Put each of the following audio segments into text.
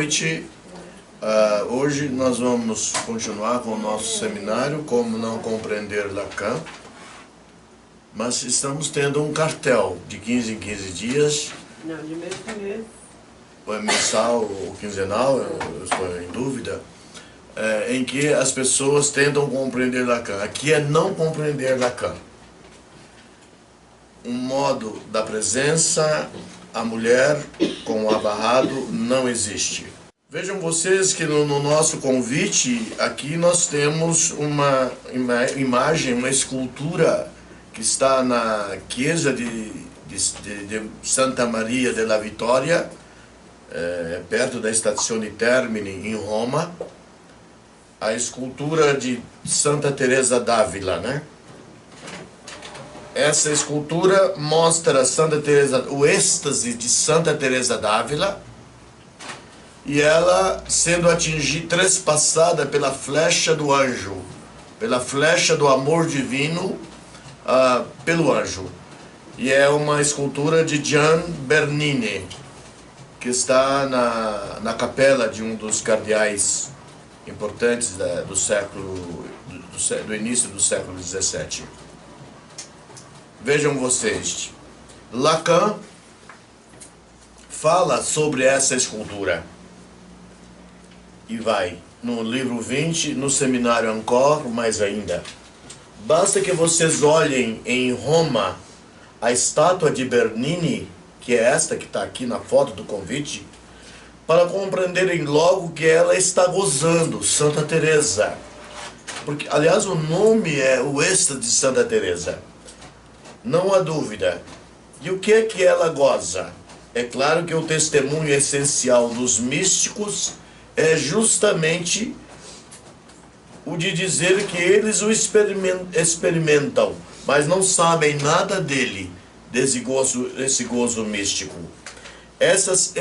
noite. Hoje nós vamos continuar com o nosso seminário, Como Não Compreender Lacan. Mas estamos tendo um cartel de 15 em 15 dias. Não, de mês em mês. Ou é mensal ou quinzenal, eu estou em dúvida. Em que as pessoas tentam compreender Lacan. Aqui é não compreender Lacan. Um modo da presença, a mulher com o abarrado não existe. Vejam vocês que no nosso convite, aqui nós temos uma imagem, uma escultura que está na Chiesa de Santa Maria della Vittoria, perto da Stazione Termini, em Roma. A escultura de Santa Teresa d'Ávila, né? Essa escultura mostra Santa Teresa, o êxtase de Santa Teresa d'Ávila, e ela sendo trespassada pela flecha do anjo, pela flecha do amor divino, pelo anjo. E é uma escultura de Gian Bernini, que está na capela de um dos cardeais importantes do início do século XVII. Vejam vocês, Lacan fala sobre essa escultura e vai no livro 20, no seminário Encore, mais ainda. Basta que vocês olhem em Roma a estátua de Bernini, que é esta que está aqui na foto do convite, para compreenderem logo que ela está gozando Santa Teresa. Porque, aliás, o nome é o êxtase de Santa Teresa. Não há dúvida. E o que é que ela goza? É claro que o testemunho essencial dos místicos é justamente o de dizer que eles o experimentam, mas não sabem nada dele, desse gozo místico. Essas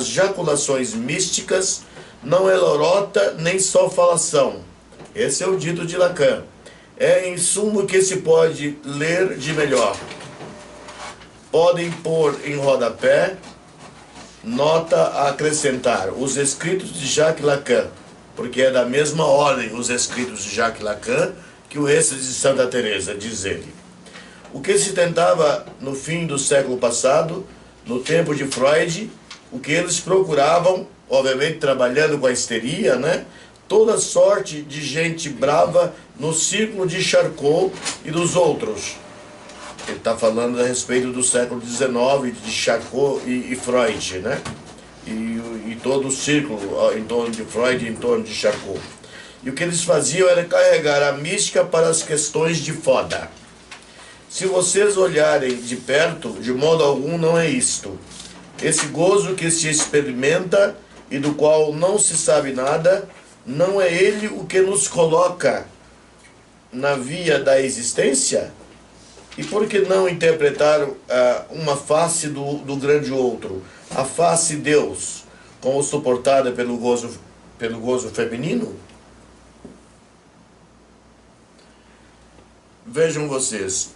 jaculações místicas não é lorota nem só falação. Esse é o dito de Lacan. É em suma o que se pode ler de melhor. Podem pôr em rodapé, nota a acrescentar, os escritos de Jacques Lacan, porque é da mesma ordem os escritos de Jacques Lacan que o êxtase de Santa Teresa, diz ele. O que se tentava no fim do século passado, no tempo de Freud, o que eles procuravam, obviamente trabalhando com a histeria, né? Toda sorte de gente brava no círculo de Charcot e dos outros. Ele está falando a respeito do século XIX, de Charcot e Freud, né? E todo o círculo em torno de Freud e em torno de Charcot. E o que eles faziam era carregar a mística para as questões de foda. Se vocês olharem de perto, de modo algum não é isto. Esse gozo que se experimenta e do qual não se sabe nada, não é ele o que nos coloca na via da existência? E por que não interpretar uma face do grande outro, a face Deus, como suportada pelo gozo feminino? Vejam vocês,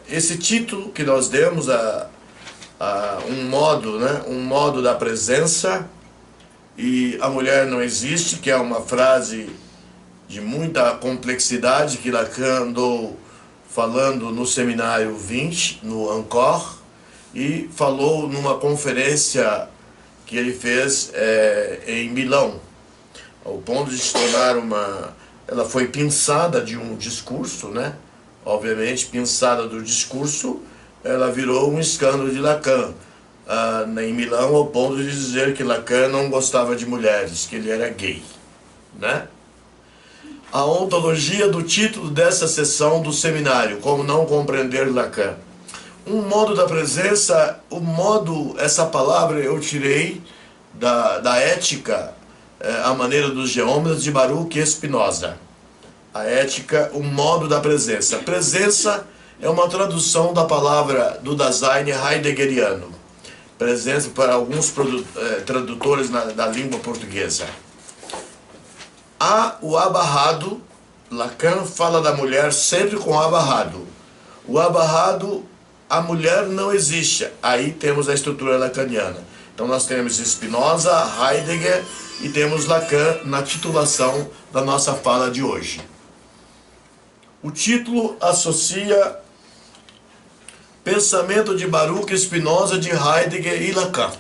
esse título que nós demos a um modo da presença, e a mulher não existe, que é uma frase de muita complexidade que Lacan andou falando no seminário 20, no Encore, e falou numa conferência que ele fez em Milão, ao ponto de se tornar ela foi pinçada de um discurso, né? Obviamente, pinçada do discurso, ela virou um escândalo de Lacan. Em Milão, ao ponto de dizer que Lacan não gostava de mulheres, que ele era gay, né? A ontologia do título dessa sessão do seminário, Como Não Compreender Lacan. Um modo da presença, essa palavra eu tirei da ética, a maneira dos geômetras de Baruch e Spinoza. A ética, o modo da presença. Presença é uma tradução da palavra do Dasein heideggeriano. Presença para alguns tradutores da língua portuguesa. Há o abarrado, Lacan fala da mulher sempre com abarrado. O abarrado a mulher não existe. Aí temos a estrutura lacaniana. Então nós temos Spinoza, Heidegger e temos Lacan na titulação da nossa fala de hoje. O título associa pensamento de Baruch, Spinoza, de Heidegger e Lacan.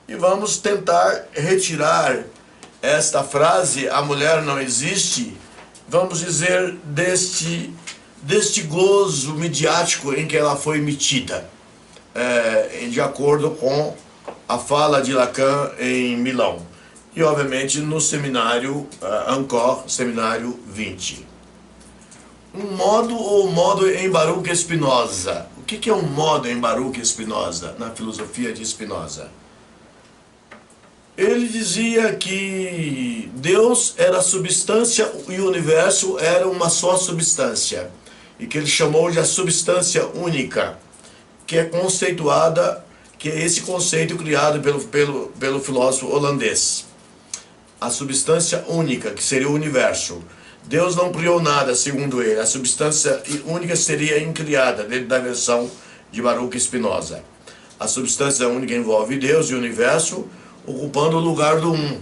E vamos tentar retirar esta frase, a mulher não existe, vamos dizer, deste gozo midiático em que ela foi emitida, de acordo com a fala de Lacan em Milão. E, obviamente, no seminário Ancor, seminário 20. Um modo ou modo em Baruch Spinoza. O que é um modo em Baruch Spinoza, na filosofia de Spinoza? Ele dizia que Deus era substância e o universo era uma só substância. E que ele chamou de a substância única, que é conceituada, que é esse conceito criado pelo filósofo holandês. A substância única, que seria o universo. Deus não criou nada, segundo ele. A substância única seria incriada, dentro da versão de Baruch Spinoza. A substância única envolve Deus e o universo, ocupando o lugar do um.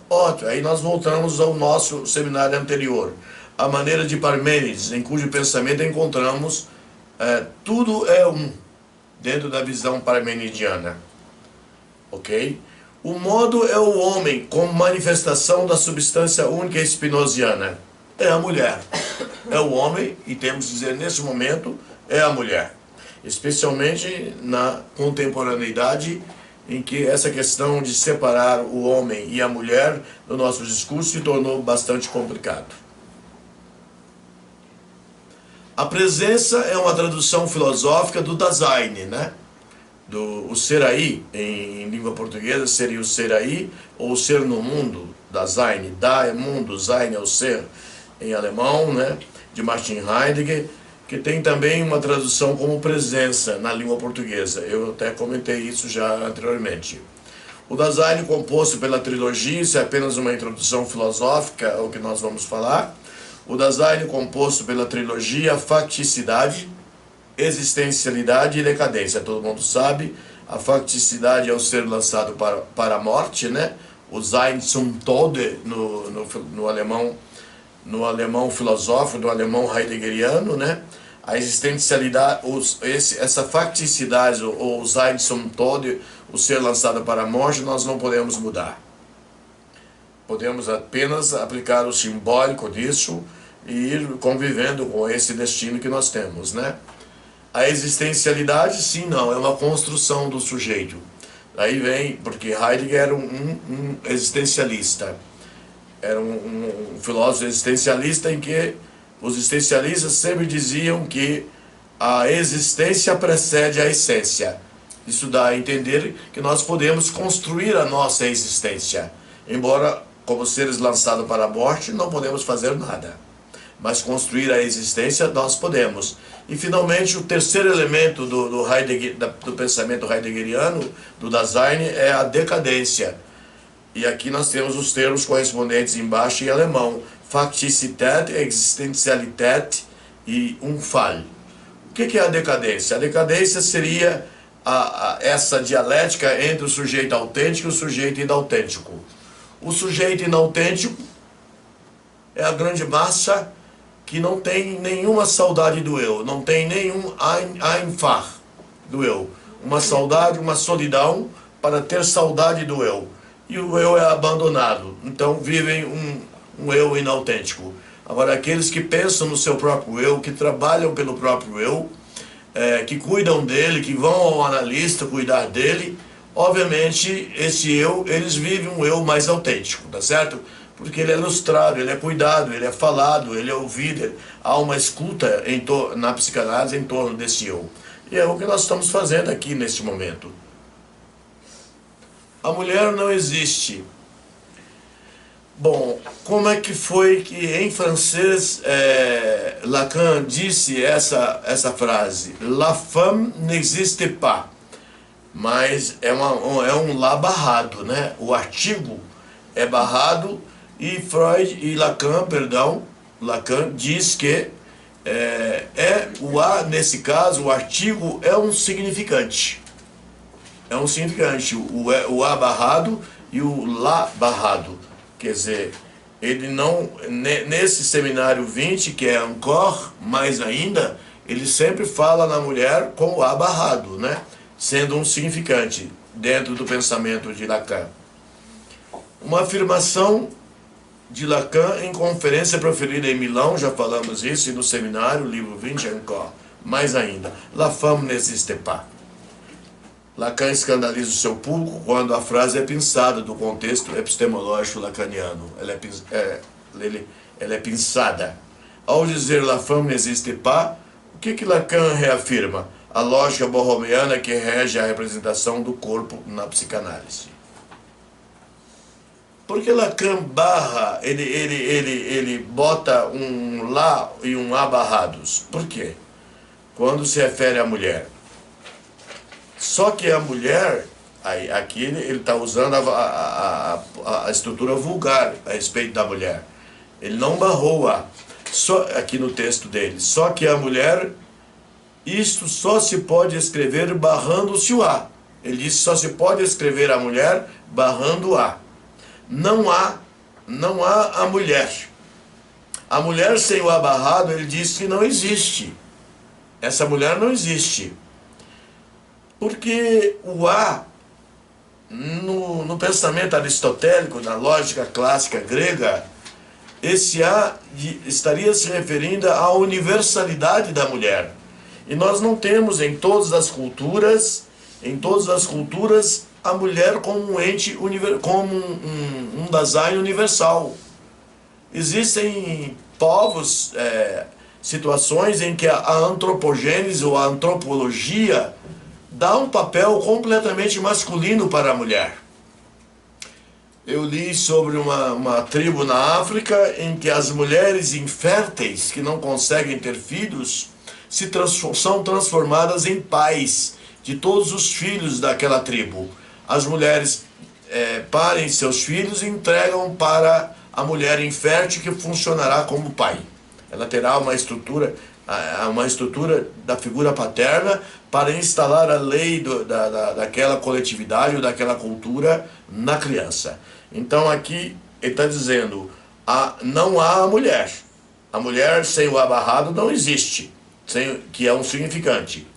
Ótimo, aí nós voltamos ao nosso seminário anterior. A maneira de Parmênides, em cujo pensamento encontramos tudo é um, dentro da visão parmenidiana. Ok? O modo é o homem, como manifestação da substância única espinoziana. É a mulher. É o homem, e temos que dizer nesse momento, é a mulher. Especialmente na contemporaneidade, em que essa questão de separar o homem e a mulher no nosso discurso se tornou bastante complicado. A presença é uma tradução filosófica do Dasein, né? O ser aí, em língua portuguesa, seria o ser aí, ou o ser no mundo, Dasein. Da é mundo, Sein é o ser, em alemão, né? De Martin Heidegger, que tem também uma tradução como presença na língua portuguesa. Eu até comentei isso já anteriormente. O Dasein, composto pela trilogia, isso é apenas uma introdução filosófica ao que nós vamos falar. O Dasein, composto pela trilogia facticidade, existencialidade e decadência. Todo mundo sabe, a facticidade é o ser lançado para a morte, né? O Sein zum Tode no alemão filosófico, no alemão heideggeriano, né? A existencialidade, essa facticidade, ou Sein zum Tode, o ser lançado para a morte, nós não podemos mudar. Podemos apenas aplicar o simbólico disso e ir convivendo com esse destino que nós temos, né? A existencialidade, sim, não, é uma construção do sujeito. Daí vem, porque Heidegger era um existencialista. Era um filósofo existencialista em que os existencialistas sempre diziam que a existência precede a essência. Isso dá a entender que nós podemos construir a nossa existência. Embora, como seres lançados para a morte, não podemos fazer nada. Mas construir a existência nós podemos. E finalmente o terceiro elemento do pensamento heideggeriano, do Dasein, é a decadência. E aqui nós temos os termos correspondentes embaixo em alemão: Fakticität, Existenzialität e Unfall. O que é a decadência? A decadência seria essa dialética entre o sujeito autêntico e o sujeito inautêntico. O sujeito inautêntico é a grande massa que não tem nenhuma saudade do eu, não tem nenhum Einfach do eu. Uma saudade, uma solidão para ter saudade do eu. E o eu é abandonado, então vivem um eu inautêntico. Agora, aqueles que pensam no seu próprio eu, que trabalham pelo próprio eu, que cuidam dele, que vão ao analista cuidar dele, obviamente, esse eu, eles vivem um eu mais autêntico, tá certo? Porque ele é ilustrado, ele é cuidado, ele é falado, ele é ouvido, há uma escuta na psicanálise em torno desse eu. E é o que nós estamos fazendo aqui neste momento. A mulher não existe. Bom, como é que foi que em francês Lacan disse essa frase? La femme n'existe pas. Mas é um lá barrado, né? O artigo é barrado. E Lacan diz que O a, nesse caso, o artigo é um significante. É um significante. O a barrado e o lá barrado. Quer dizer, ele não, nesse seminário 20, que é Ancor, mais ainda, ele sempre fala na mulher com o a barrado, né? Sendo um significante dentro do pensamento de Lacan. Uma afirmação de Lacan em conferência proferida em Milão, já falamos isso, e no seminário, livro 20, Ancor, mais ainda, La femme n'existe pas. Lacan escandaliza o seu público quando a frase é pensada do contexto epistemológico lacaniano. Ela é pensada. Ao dizer La femme n'existe pas, o que Lacan reafirma? A lógica borromeana que rege a representação do corpo na psicanálise. Porque Lacan barra, ele bota um lá e um a barrados. Por quê? Quando se refere à mulher. Só que a mulher, aqui ele está usando a estrutura vulgar a respeito da mulher. Ele não barrou aqui no texto dele. Só que a mulher, isto só se pode escrever barrando-se o a. Ele disse só se pode escrever a mulher barrando o a. Não há a mulher. A mulher sem o a barrado, ele diz que não existe. Essa mulher não existe. Porque o a, no pensamento aristotélico, na lógica clássica grega, esse a estaria se referindo à universalidade da mulher. E nós não temos em todas as culturas, a mulher como um ente, como um Dasein universal. Existem povos, situações em que a antropogênese ou a antropologia dá um papel completamente masculino para a mulher. Eu li sobre uma tribo na África em que as mulheres inférteis, que não conseguem ter filhos, são transformadas em pais de todos os filhos daquela tribo. As mulheres parem seus filhos e entregam para a mulher infértil que funcionará como pai. Ela terá uma estrutura da figura paterna para instalar a lei daquela coletividade ou daquela cultura na criança. Então aqui ele está dizendo, não há a mulher. A mulher sem o a barrado não existe, que é um significante.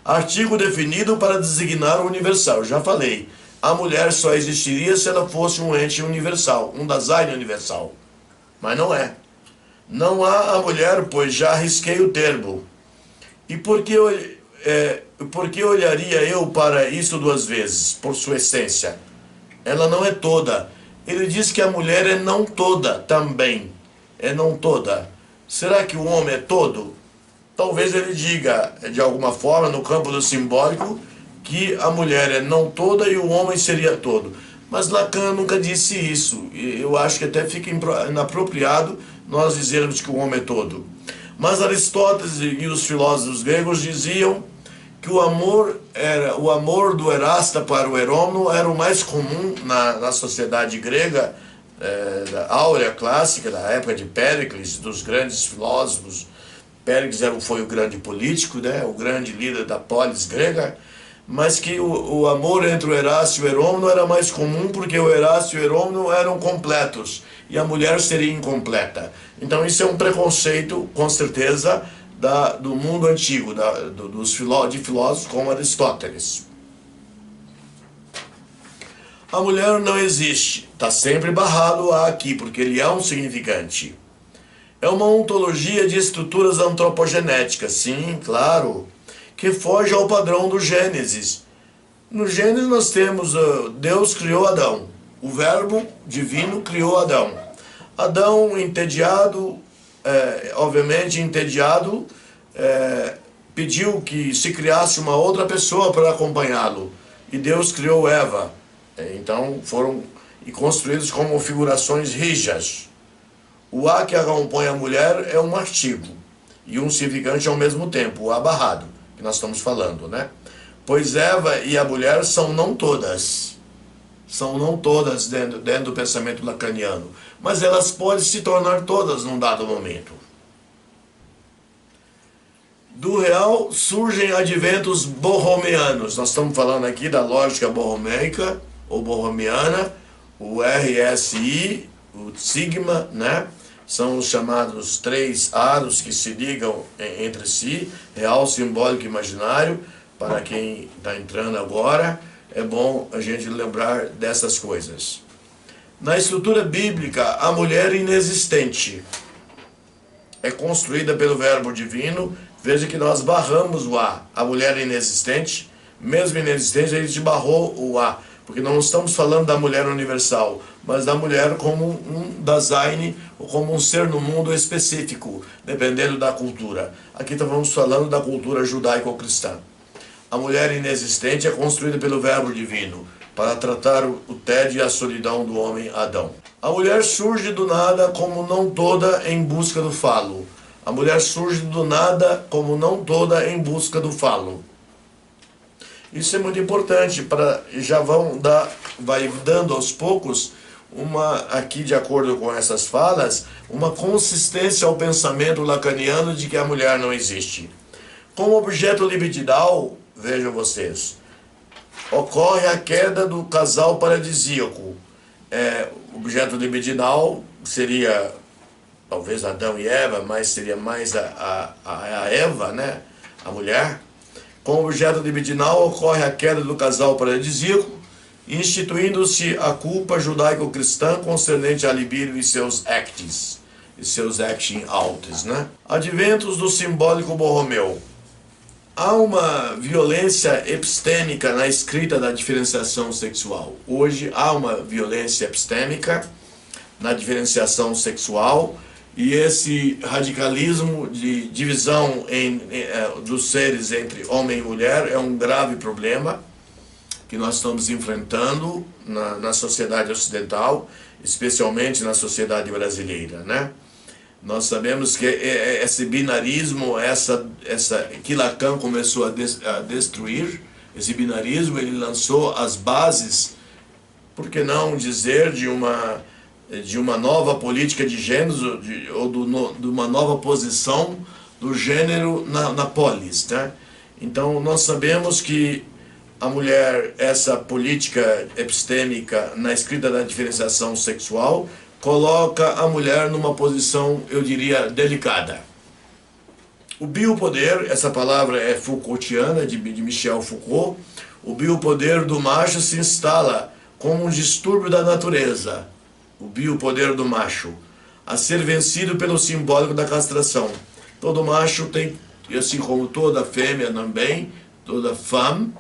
Artigo definido para designar o universal. Eu já falei, a mulher só existiria se ela fosse um ente universal, um Dasein universal. Mas não é. Não há a mulher, pois já arrisquei o termo. E por que olharia eu para isso duas vezes? Por sua essência. Ela não é toda. Ele diz que a mulher é não toda também. É não toda. Será que o homem é todo? Talvez ele diga, de alguma forma, no campo do simbólico, que a mulher é não toda e o homem seria todo. Mas Lacan nunca disse isso. Eu acho que até fica inapropriado nós dizermos que o homem é todo. Mas Aristóteles e os filósofos gregos diziam que o amor do Erasta para o Herômno era o mais comum na sociedade grega, da áurea clássica, da época de Péricles, dos grandes filósofos. Péricles foi o grande político, né, o grande líder da polis grega, mas que o amor entre o Erasto e o Herômno era mais comum porque o Erasto e o Herômno eram completos e a mulher seria incompleta. Então isso é um preconceito, com certeza, do mundo antigo, de filósofos como Aristóteles. A mulher não existe, está sempre barrado aqui, porque ele é um significante. É uma ontologia de estruturas antropogenéticas, sim, claro, que foge ao padrão do Gênesis. No Gênesis nós temos, Deus criou Adão, o verbo divino criou Adão. Adão, entediado, pediu que se criasse uma outra pessoa para acompanhá-lo. E Deus criou Eva. Então foram construídos como figurações rijas. O a que acompanha a mulher é um artigo e um significante ao mesmo tempo, o a barrado, que nós estamos falando, né? Pois Eva e a mulher são não todas dentro do pensamento lacaniano, mas elas podem se tornar todas num dado momento. Do real surgem adventos borromeanos. Nós estamos falando aqui da lógica borromeica ou borromeana, o RSI, o sigma, né? São os chamados três aros que se ligam entre si, real, simbólico e imaginário. Para quem está entrando agora, é bom a gente lembrar dessas coisas. Na estrutura bíblica, a mulher inexistente é construída pelo verbo divino. Veja que nós barramos o A. A mulher inexistente, mesmo inexistente, a gente barrou o A. Porque não estamos falando da mulher universal, mas da mulher como um Dasein, ou como um ser no mundo específico, dependendo da cultura. Aqui estamos falando da cultura judaico-cristã. A mulher inexistente é construída pelo verbo divino, para tratar o tédio e a solidão do homem Adão. A mulher surge do nada como não toda em busca do falo. A mulher surge do nada como não toda em busca do falo. Isso é muito importante, vai dando aos poucos, aqui de acordo com essas falas, uma consistência ao pensamento lacaniano de que a mulher não existe. Como objeto libidinal, vejam vocês, ocorre a queda do casal paradisíaco. Objeto libidinal seria talvez Adão e Eva, mas seria mais a Eva, né? A mulher. Com o objeto libidinal ocorre a queda do casal paradisíaco, instituindo-se a culpa judaico-cristã concernente a libido e seus acts, e seus action outs, né? Adventos do simbólico borromeu. Há uma violência epistêmica na escrita da diferenciação sexual. Hoje há uma violência epistêmica na diferenciação sexual, e esse radicalismo de divisão dos seres entre homem e mulher é um grave problema que nós estamos enfrentando na sociedade ocidental, especialmente na sociedade brasileira, né? Nós sabemos que esse binarismo, que Lacan começou a destruir, esse binarismo, ele lançou as bases, por que não dizer, de uma nova política de gêneros, de uma nova posição do gênero na polis, né? Então nós sabemos que a mulher, essa política epistêmica na escrita da diferenciação sexual, coloca a mulher numa posição, eu diria, delicada. O biopoder, essa palavra é Foucaultiana, de Michel Foucault. O biopoder do macho se instala como um distúrbio da natureza. O biopoder do macho, a ser vencido pelo simbólico da castração. Todo macho tem, assim como toda fêmea também, toda femme,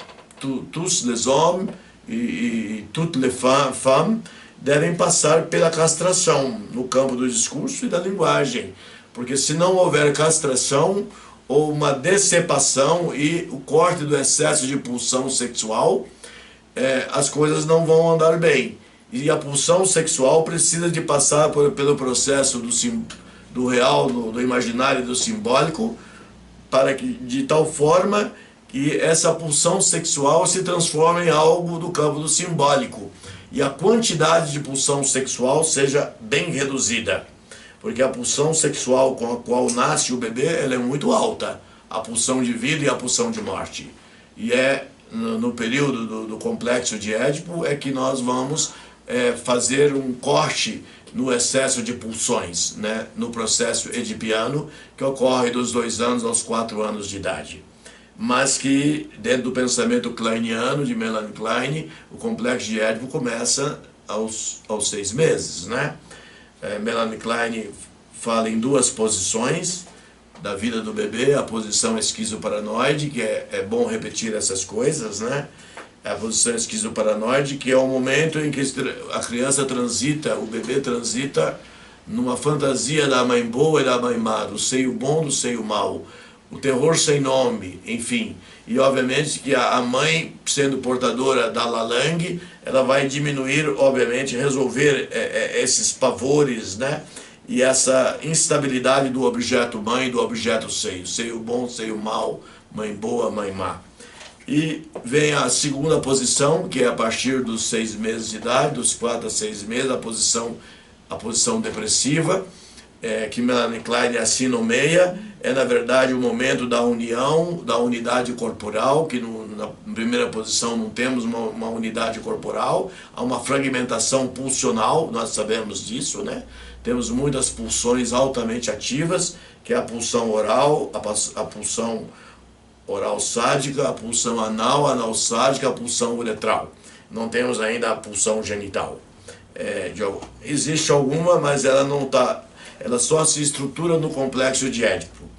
tous les hommes e toutes les femmes, devem passar pela castração no campo do discurso e da linguagem, porque se não houver castração ou uma decepação e o corte do excesso de pulsão sexual, as coisas não vão andar bem. E a pulsão sexual precisa de passar pelo processo do real, do imaginário e do simbólico, de tal forma que essa pulsão sexual se transforme em algo do campo do simbólico. E a quantidade de pulsão sexual seja bem reduzida. Porque a pulsão sexual com a qual nasce o bebê, ela é muito alta. A pulsão de vida e a pulsão de morte. E no período do complexo de Édipo é que nós vamos fazer um corte no excesso de pulsões, né? No processo edipiano, que ocorre dos 2 anos aos 4 anos de idade. Mas que, dentro do pensamento kleiniano, de Melanie Klein, o complexo de Édipo começa aos 6 meses, né? Melanie Klein fala em 2 posições da vida do bebê, a posição esquizoparanoide, que é bom repetir essas coisas, né? A posição esquizoparanoide, que é o momento em que a criança transita, o bebê transita numa fantasia da mãe boa e da mãe má, do seio bom, do seio mau, o terror sem nome, enfim. E obviamente que a mãe, sendo portadora da Lalang, ela vai diminuir, obviamente, resolver esses pavores, né? E essa instabilidade do objeto mãe e do objeto seio. Seio bom, seio mau, mãe boa, mãe má. E vem a segunda posição, que é a partir dos 6 meses de idade, dos 4 a 6 meses, a posição depressiva, que Melanie Klein assim nomeia, é na verdade o momento da união, da unidade corporal, que na primeira posição não temos uma unidade corporal, há uma fragmentação pulsional, nós sabemos disso, né? Temos muitas pulsões altamente ativas, que é a pulsão oral, a pulsão oral sádica, a pulsão anal sádica, a pulsão uretral. Não temos ainda a pulsão genital. Existe alguma, mas ela não está, ela só se estrutura no complexo de Édipo.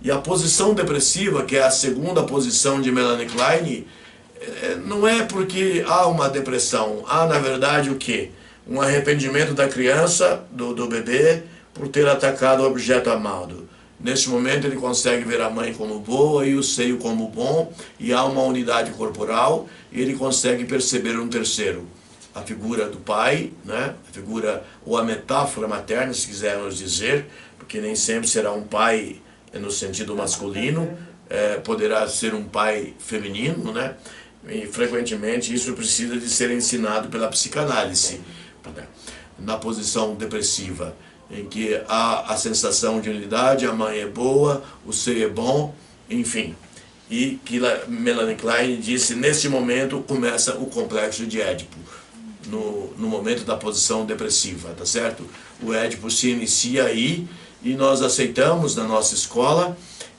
E a posição depressiva, que é a segunda posição de Melanie Klein, não é porque há uma depressão, há na verdade o quê? Um arrependimento da criança, do bebê, por ter atacado o objeto amado. Nesse momento ele consegue ver a mãe como boa e o seio como bom, e há uma unidade corporal, e ele consegue perceber um terceiro. A figura do pai, né? A figura, ou a metáfora materna, se quisermos dizer, porque nem sempre será um pai no sentido masculino, poderá ser um pai feminino, né? E frequentemente isso precisa de ser ensinado pela psicanálise, né? Na posição depressiva, em que há a sensação de unidade, a mãe é boa, o seio é bom, enfim. E que Melanie Klein disse, nesse momento começa o complexo de Édipo, no momento da posição depressiva, tá certo? O Édipo se inicia aí, e nós aceitamos na nossa escola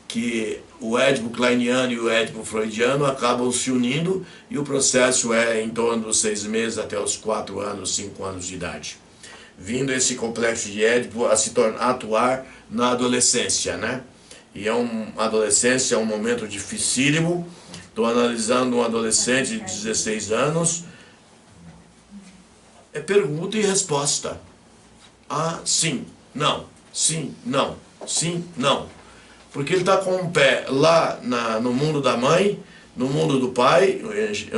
que o Édipo kleiniano e o Édipo freudiano acabam se unindo, e o processo é em torno dos 6 meses até os 4 anos, 5 anos de idade. Vindo esse complexo de Édipo a atuar na adolescência, né? E a adolescência é um momento dificílimo. Estou analisando um adolescente de 16 anos, é pergunta e resposta. Ah, sim, não, sim, não, sim, não. Porque ele está com um pé lá no mundo da mãe, no mundo do pai,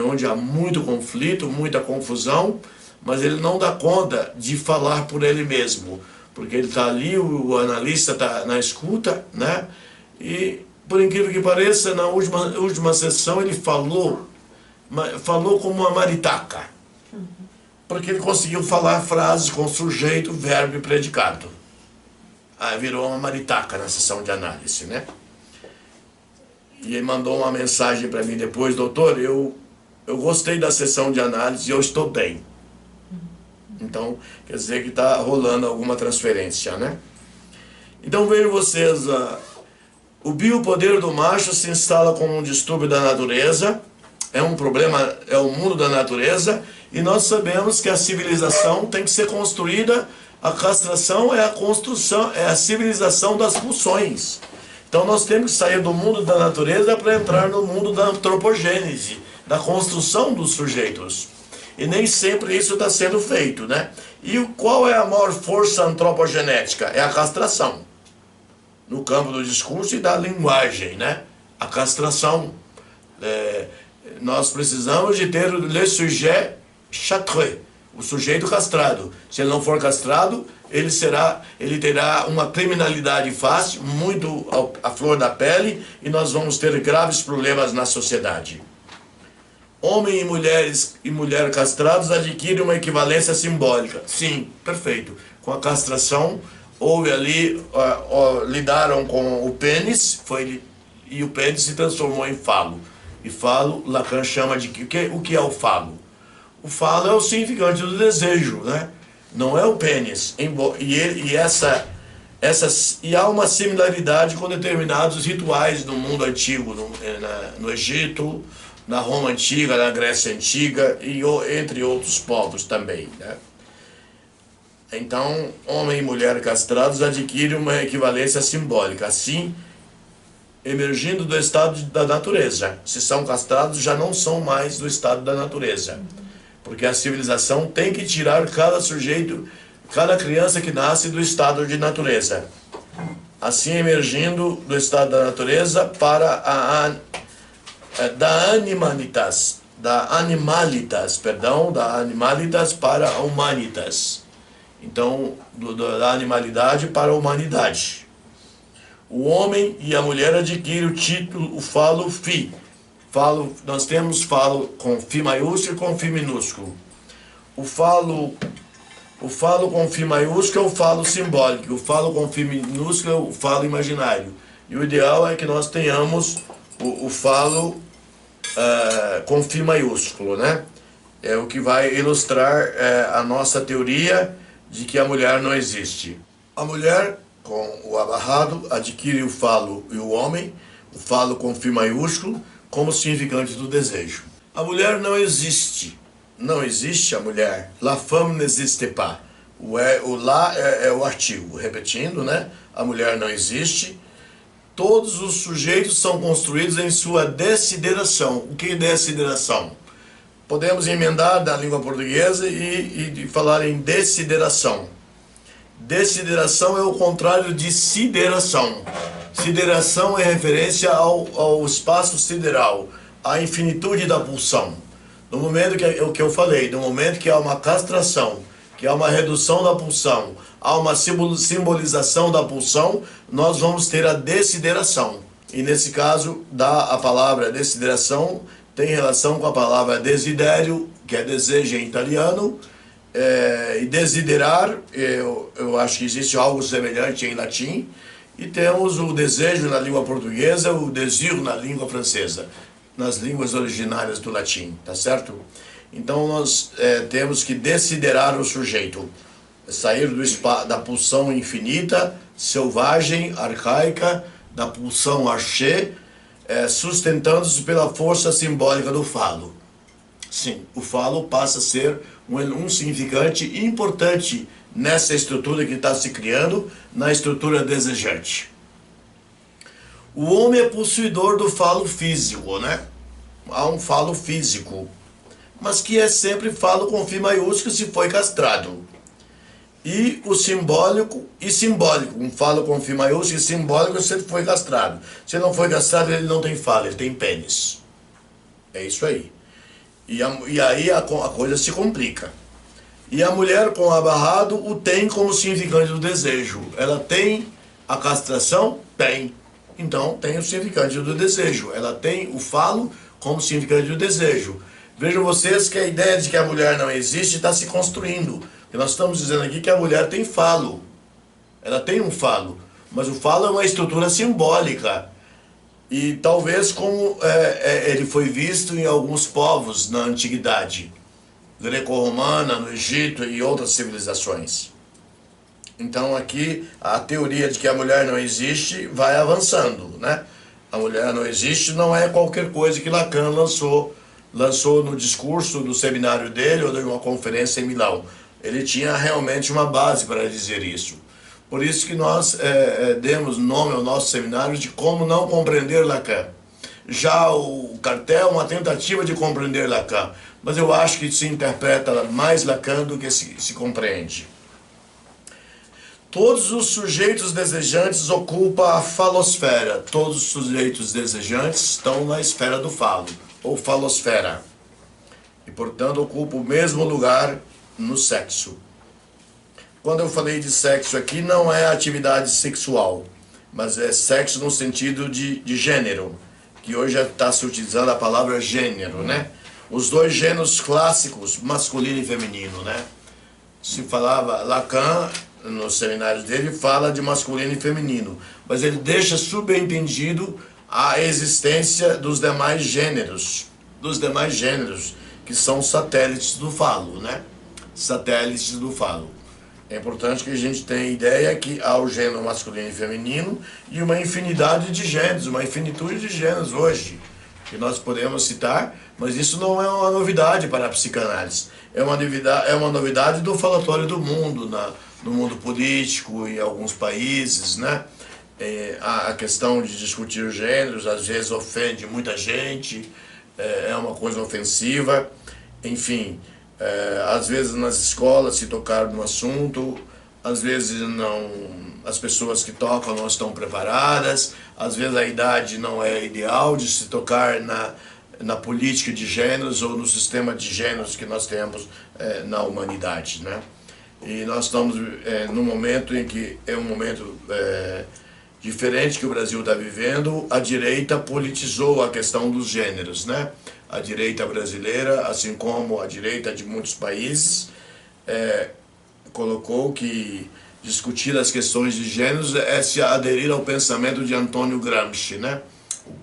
onde há muito conflito, muita confusão, mas ele não dá conta de falar por ele mesmo, porque ele está ali, o analista está na escuta, né? E, por incrível que pareça, na última sessão ele falou como uma maritaca, porque ele conseguiu falar frases com sujeito, verbo e predicado. Aí virou uma maritaca na sessão de análise, né? E ele mandou uma mensagem para mim depois: doutor, eu gostei da sessão de análise e eu estou bem. Então, quer dizer que está rolando alguma transferência, né? Então, vejam vocês, o biopoder do macho se instala como um distúrbio da natureza, é um problema, é o mundo da natureza, e nós sabemos que a civilização tem que ser construída, a castração é a construção, é a civilização das pulsões. Então nós temos que sair do mundo da natureza para entrar no mundo da antropogênese, da construção dos sujeitos. E nem sempre isso está sendo feito, né? E qual é a maior força antropogenética? É a castração. No campo do discurso e da linguagem, né? A castração. Nós precisamos de ter le sujet chatré, o sujeito castrado. Se ele não for castrado, ele terá uma criminalidade fácil, muito à flor da pele, e nós vamos ter graves problemas na sociedade. Homem e mulher castrados adquirem uma equivalência simbólica. Sim, perfeito. Com a castração, houve ali, lidaram com o pênis, e o pênis se transformou em falo. E falo, Lacan chama de o que é o falo? O falo é o significante do desejo, né? Não é o pênis. E há uma similaridade com determinados rituais do mundo antigo, no Egito, na Roma Antiga, na Grécia Antiga, e entre outros povos também, né? Então, homem e mulher castrados adquirem uma equivalência simbólica, assim, emergindo do estado da natureza. Se são castrados, já não são mais do estado da natureza. Porque a civilização tem que tirar cada sujeito, cada criança que nasce do estado de natureza. Assim, emergindo do estado da natureza para da animalitas para a humanitas. Então, da animalidade para a humanidade. O homem e a mulher adquirem o título, o falo fi. Falo, nós temos falo com Fi maiúsculo e com Fi minúsculo. O falo O falo com Φ maiúsculo é o falo simbólico, o falo com Φ minúsculo é o falo imaginário. E o ideal é que nós tenhamos o falo com Φ maiúsculo, né? É o que vai ilustrar a nossa teoria de que a mulher não existe. A mulher, com o abarrado, adquire o falo e o homem, o falo com Φ maiúsculo, como significante do desejo. A mulher não existe. Não existe a mulher. La femme n'existe pas. O lá é o artigo. Repetindo, né? A mulher não existe. Todos os sujeitos são construídos em sua desideração. O que é desideração? Podemos emendar da língua portuguesa e falar em desideração. Desideração é o contrário de sideração. Sideração é referência ao espaço sideral, à infinitude da pulsão. No momento que é o que eu falei, no momento que há uma castração, que há uma redução da pulsão, há uma simbolização da pulsão, nós vamos ter a desideração. E nesse caso, a palavra desideração tem relação com a palavra desiderio, que é desejo em italiano, e desiderar, eu acho que existe algo semelhante em latim, e temos o desejo na língua portuguesa, o désir na língua francesa, nas línguas originárias do latim, tá certo? Então nós temos que desiderar o sujeito, sair da pulsão infinita, selvagem, arcaica, da pulsão archê, sustentando-se pela força simbólica do falo. Sim, o falo passa a ser um significante importante nessa estrutura que está se criando, na estrutura desejante. O homem é possuidor do falo físico, né? Há um falo físico, mas que é sempre falo com Φ maiúsculo se foi castrado. E o simbólico e simbólico, um falo com Φ maiúsculo e simbólico se ele foi castrado. Se não foi castrado, ele não tem falo, ele tem pênis. É isso aí. E aí a coisa se complica. E a mulher com abarrado o tem como significante do desejo. Ela tem a castração? Tem. Então tem o significante do desejo. Ela tem o falo como significante do desejo. Vejam vocês que a ideia de que a mulher não existe está se construindo. E nós estamos dizendo aqui que a mulher tem falo. Ela tem um falo. Mas o falo é uma estrutura simbólica. E talvez como ele foi visto em alguns povos na antiguidade, greco-romana, no Egito e outras civilizações. Então aqui a teoria de que a mulher não existe vai avançando, né? A mulher não existe não é qualquer coisa que Lacan lançou no discurso do seminário dele ou de uma conferência em Milão. Ele tinha realmente uma base para dizer isso. Por isso que nós demos nome ao nosso seminário de Como Não Compreender Lacan. Já o cartel é uma tentativa de compreender Lacan, mas eu acho que se interpreta mais Lacan do que se compreende. Todos os sujeitos desejantes ocupam a falosfera. Todos os sujeitos desejantes estão na esfera do falo, ou falosfera. E, portanto, ocupam o mesmo lugar no sexo. Quando eu falei de sexo aqui, não é atividade sexual, mas é sexo no sentido de gênero, que hoje está se utilizando a palavra gênero, né? Os dois gêneros clássicos, masculino e feminino, né? Se falava, Lacan, nos seminários dele, fala de masculino e feminino, mas ele deixa subentendido a existência dos demais gêneros, que são satélites do falo, né? Satélites do falo. É importante que a gente tenha ideia que há o gênero masculino e feminino e uma infinidade de gêneros, uma infinitude de gêneros hoje, que nós podemos citar, mas isso não é uma novidade para a psicanálise. É uma novidade do falatório do mundo, no mundo político em alguns países, né? A questão de discutir os gêneros às vezes ofende muita gente, é uma coisa ofensiva, enfim. Às vezes nas escolas se tocar no assunto, às vezes não, as pessoas que tocam não estão preparadas, às vezes a idade não é ideal de se tocar na política de gêneros ou no sistema de gêneros que nós temos na humanidade, né? E nós estamos num momento em que é um momento diferente que o Brasil está vivendo. A direita politizou a questão dos gêneros, né? A direita brasileira, assim como a direita de muitos países, colocou que discutir as questões de gêneros é se aderir ao pensamento de Antonio Gramsci, né?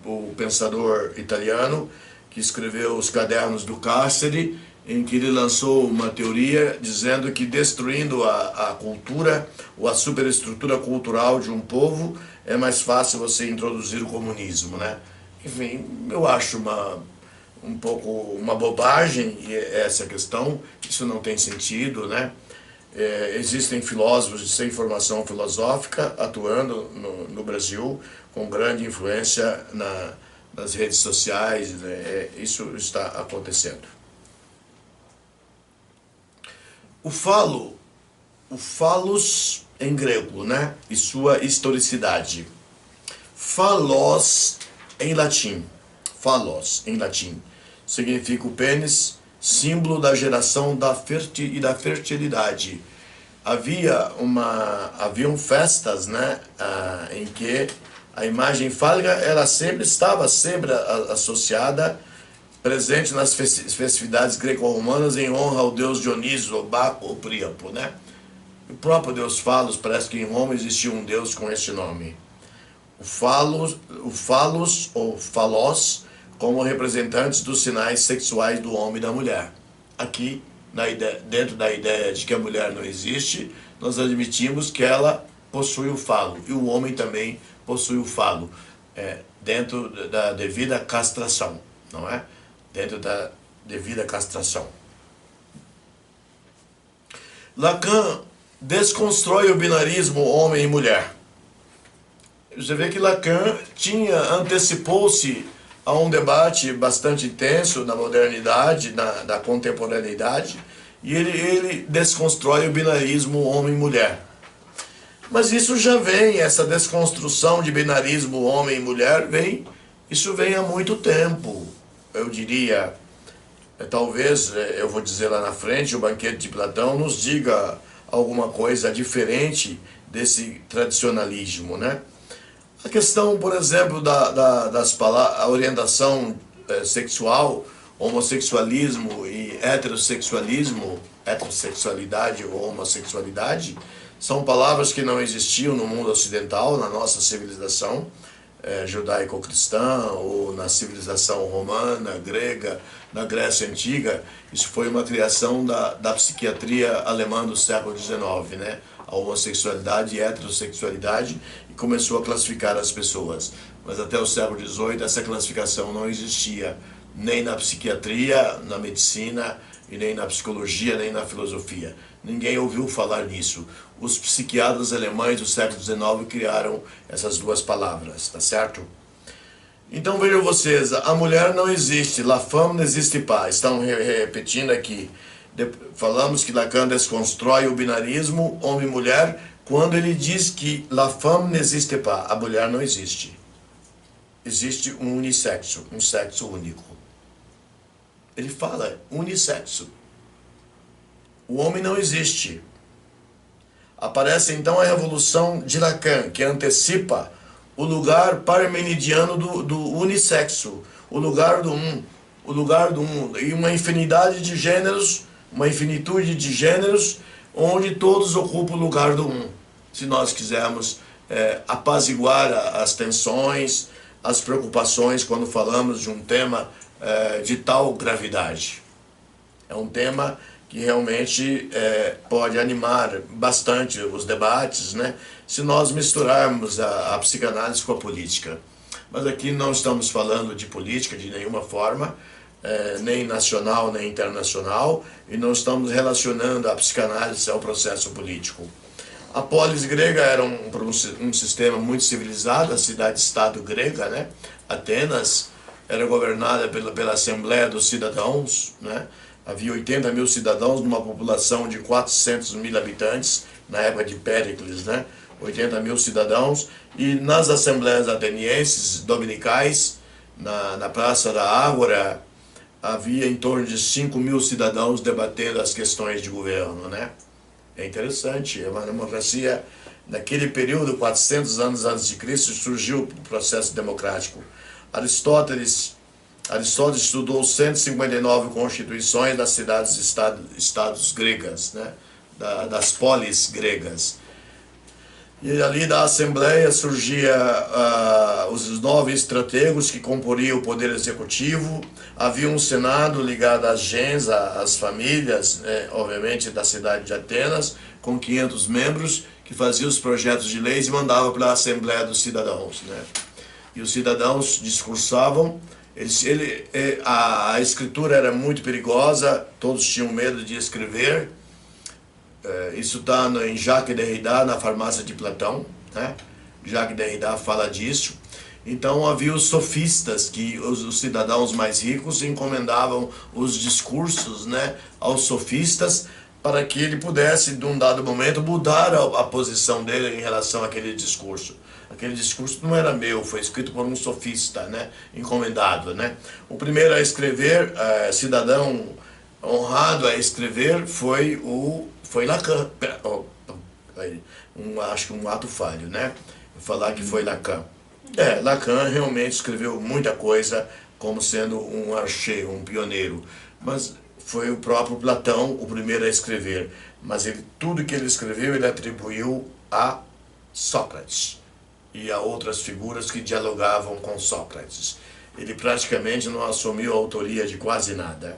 O pensador italiano que escreveu Os Cadernos do Cárcere, em que ele lançou uma teoria dizendo que destruindo a cultura ou a superestrutura cultural de um povo é mais fácil você introduzir o comunismo, né? Enfim, eu acho um pouco uma bobagem essa questão, isso não tem sentido, né? Existem filósofos sem formação filosófica atuando no Brasil com grande influência nas redes sociais, né? Isso está acontecendo. O falos em grego, né? E sua historicidade. Falos em latim. Falos em latim significa o pênis, símbolo da geração e da fertilidade. Haviam festas, né, em que a imagem fálica estava sempre associada, presente nas festividades greco-romanas em honra ao deus Dioniso, ou Baco, ou Príapo, né? O próprio deus Falos, parece que em Roma existia um deus com este nome. O falos ou falós como representantes dos sinais sexuais do homem e da mulher. Aqui, dentro da ideia de que a mulher não existe, nós admitimos que ela possui o falo, e o homem também possui o falo, dentro da devida castração, não é? Dentro da devida castração. Lacan desconstrói o binarismo homem e mulher. Você vê que Lacan antecipou-se a um debate bastante intenso na modernidade, da contemporaneidade, e ele desconstrói o binarismo homem-mulher. Mas isso já vem, essa desconstrução de binarismo homem e mulher, isso vem há muito tempo. Eu diria, talvez, eu vou dizer lá na frente, o Banquete de Platão nos diga alguma coisa diferente desse tradicionalismo, né? A questão, por exemplo, a orientação sexual, homossexualismo e heterossexualidade ou homossexualidade, são palavras que não existiam no mundo ocidental, na nossa civilização judaico-cristã, ou na civilização romana, grega, na Grécia Antiga. Isso foi uma criação da psiquiatria alemã do século XIX, né? A homossexualidade e heterossexualidade, e começou a classificar as pessoas. Mas até o século XVIII essa classificação não existia, nem na psiquiatria, na medicina, e nem na psicologia, nem na filosofia. Ninguém ouviu falar nisso. Os psiquiatras alemães do século XIX criaram essas duas palavras, tá certo? Então vejam vocês, a mulher não existe, la femme n'existe pas. Estão repetindo aqui. Falamos que Lacan desconstrói o binarismo homem e mulher quando ele diz que la femme n'existe pas, a mulher não existe. Existe um unissexo, um sexo único. Ele fala unissexo. O homem não existe. Aparece então a revolução de Lacan, que antecipa o lugar parmenidiano do unissexo, o lugar do um, e uma infinidade de gêneros, uma infinitude de gêneros, onde todos ocupam o lugar do um. Se nós quisermos apaziguar as tensões, as preocupações quando falamos de um tema de tal gravidade. É um tema que realmente pode animar bastante os debates, né? Se nós misturarmos a psicanálise com a política. Mas aqui não estamos falando de política de nenhuma forma, nem nacional nem internacional, e não estamos relacionando a psicanálise ao processo político. A polis grega era um sistema muito civilizado, a cidade-estado grega, né? Atenas era governada pela Assembleia dos Cidadãos, né? Havia 80 mil cidadãos numa população de 400 mil habitantes, na época de Péricles, né? 80 mil cidadãos, e nas assembleias atenienses dominicais, na Praça da Ágora, havia em torno de 5 mil cidadãos debatendo as questões de governo, né? É interessante, é uma democracia. Naquele período, 400 anos antes de Cristo, surgiu o processo democrático. Aristóteles estudou 159 constituições das cidades-estados gregas, né? das polis gregas. E ali da Assembleia surgia os 9 estrategos que comporiam o poder executivo. Havia um Senado ligado às gens, às famílias, obviamente, da cidade de Atenas, com 500 membros, que fazia os projetos de leis e mandava para a Assembleia dos Cidadãos, né? E os cidadãos discursavam. A escritura era muito perigosa, todos tinham medo de escrever. Isso está em Jacques Derrida, na Farmácia de Platão, né? Jacques Derrida fala disso. Então havia os sofistas, que os cidadãos mais ricos encomendavam os discursos, né, aos sofistas, para que ele pudesse, de um dado momento, mudar a posição dele em relação àquele discurso. Aquele discurso não era meu, foi escrito por um sofista, né, encomendado, né? O primeiro a escrever, cidadão honrado a escrever, foi Lacan. Acho que um ato falho, né? Falar que foi Lacan. Lacan realmente escreveu muita coisa como sendo um archeiro, um pioneiro. Mas foi o próprio Platão o primeiro a escrever. Mas tudo que ele escreveu ele atribuiu a Sócrates e a outras figuras que dialogavam com Sócrates. Ele praticamente não assumiu a autoria de quase nada.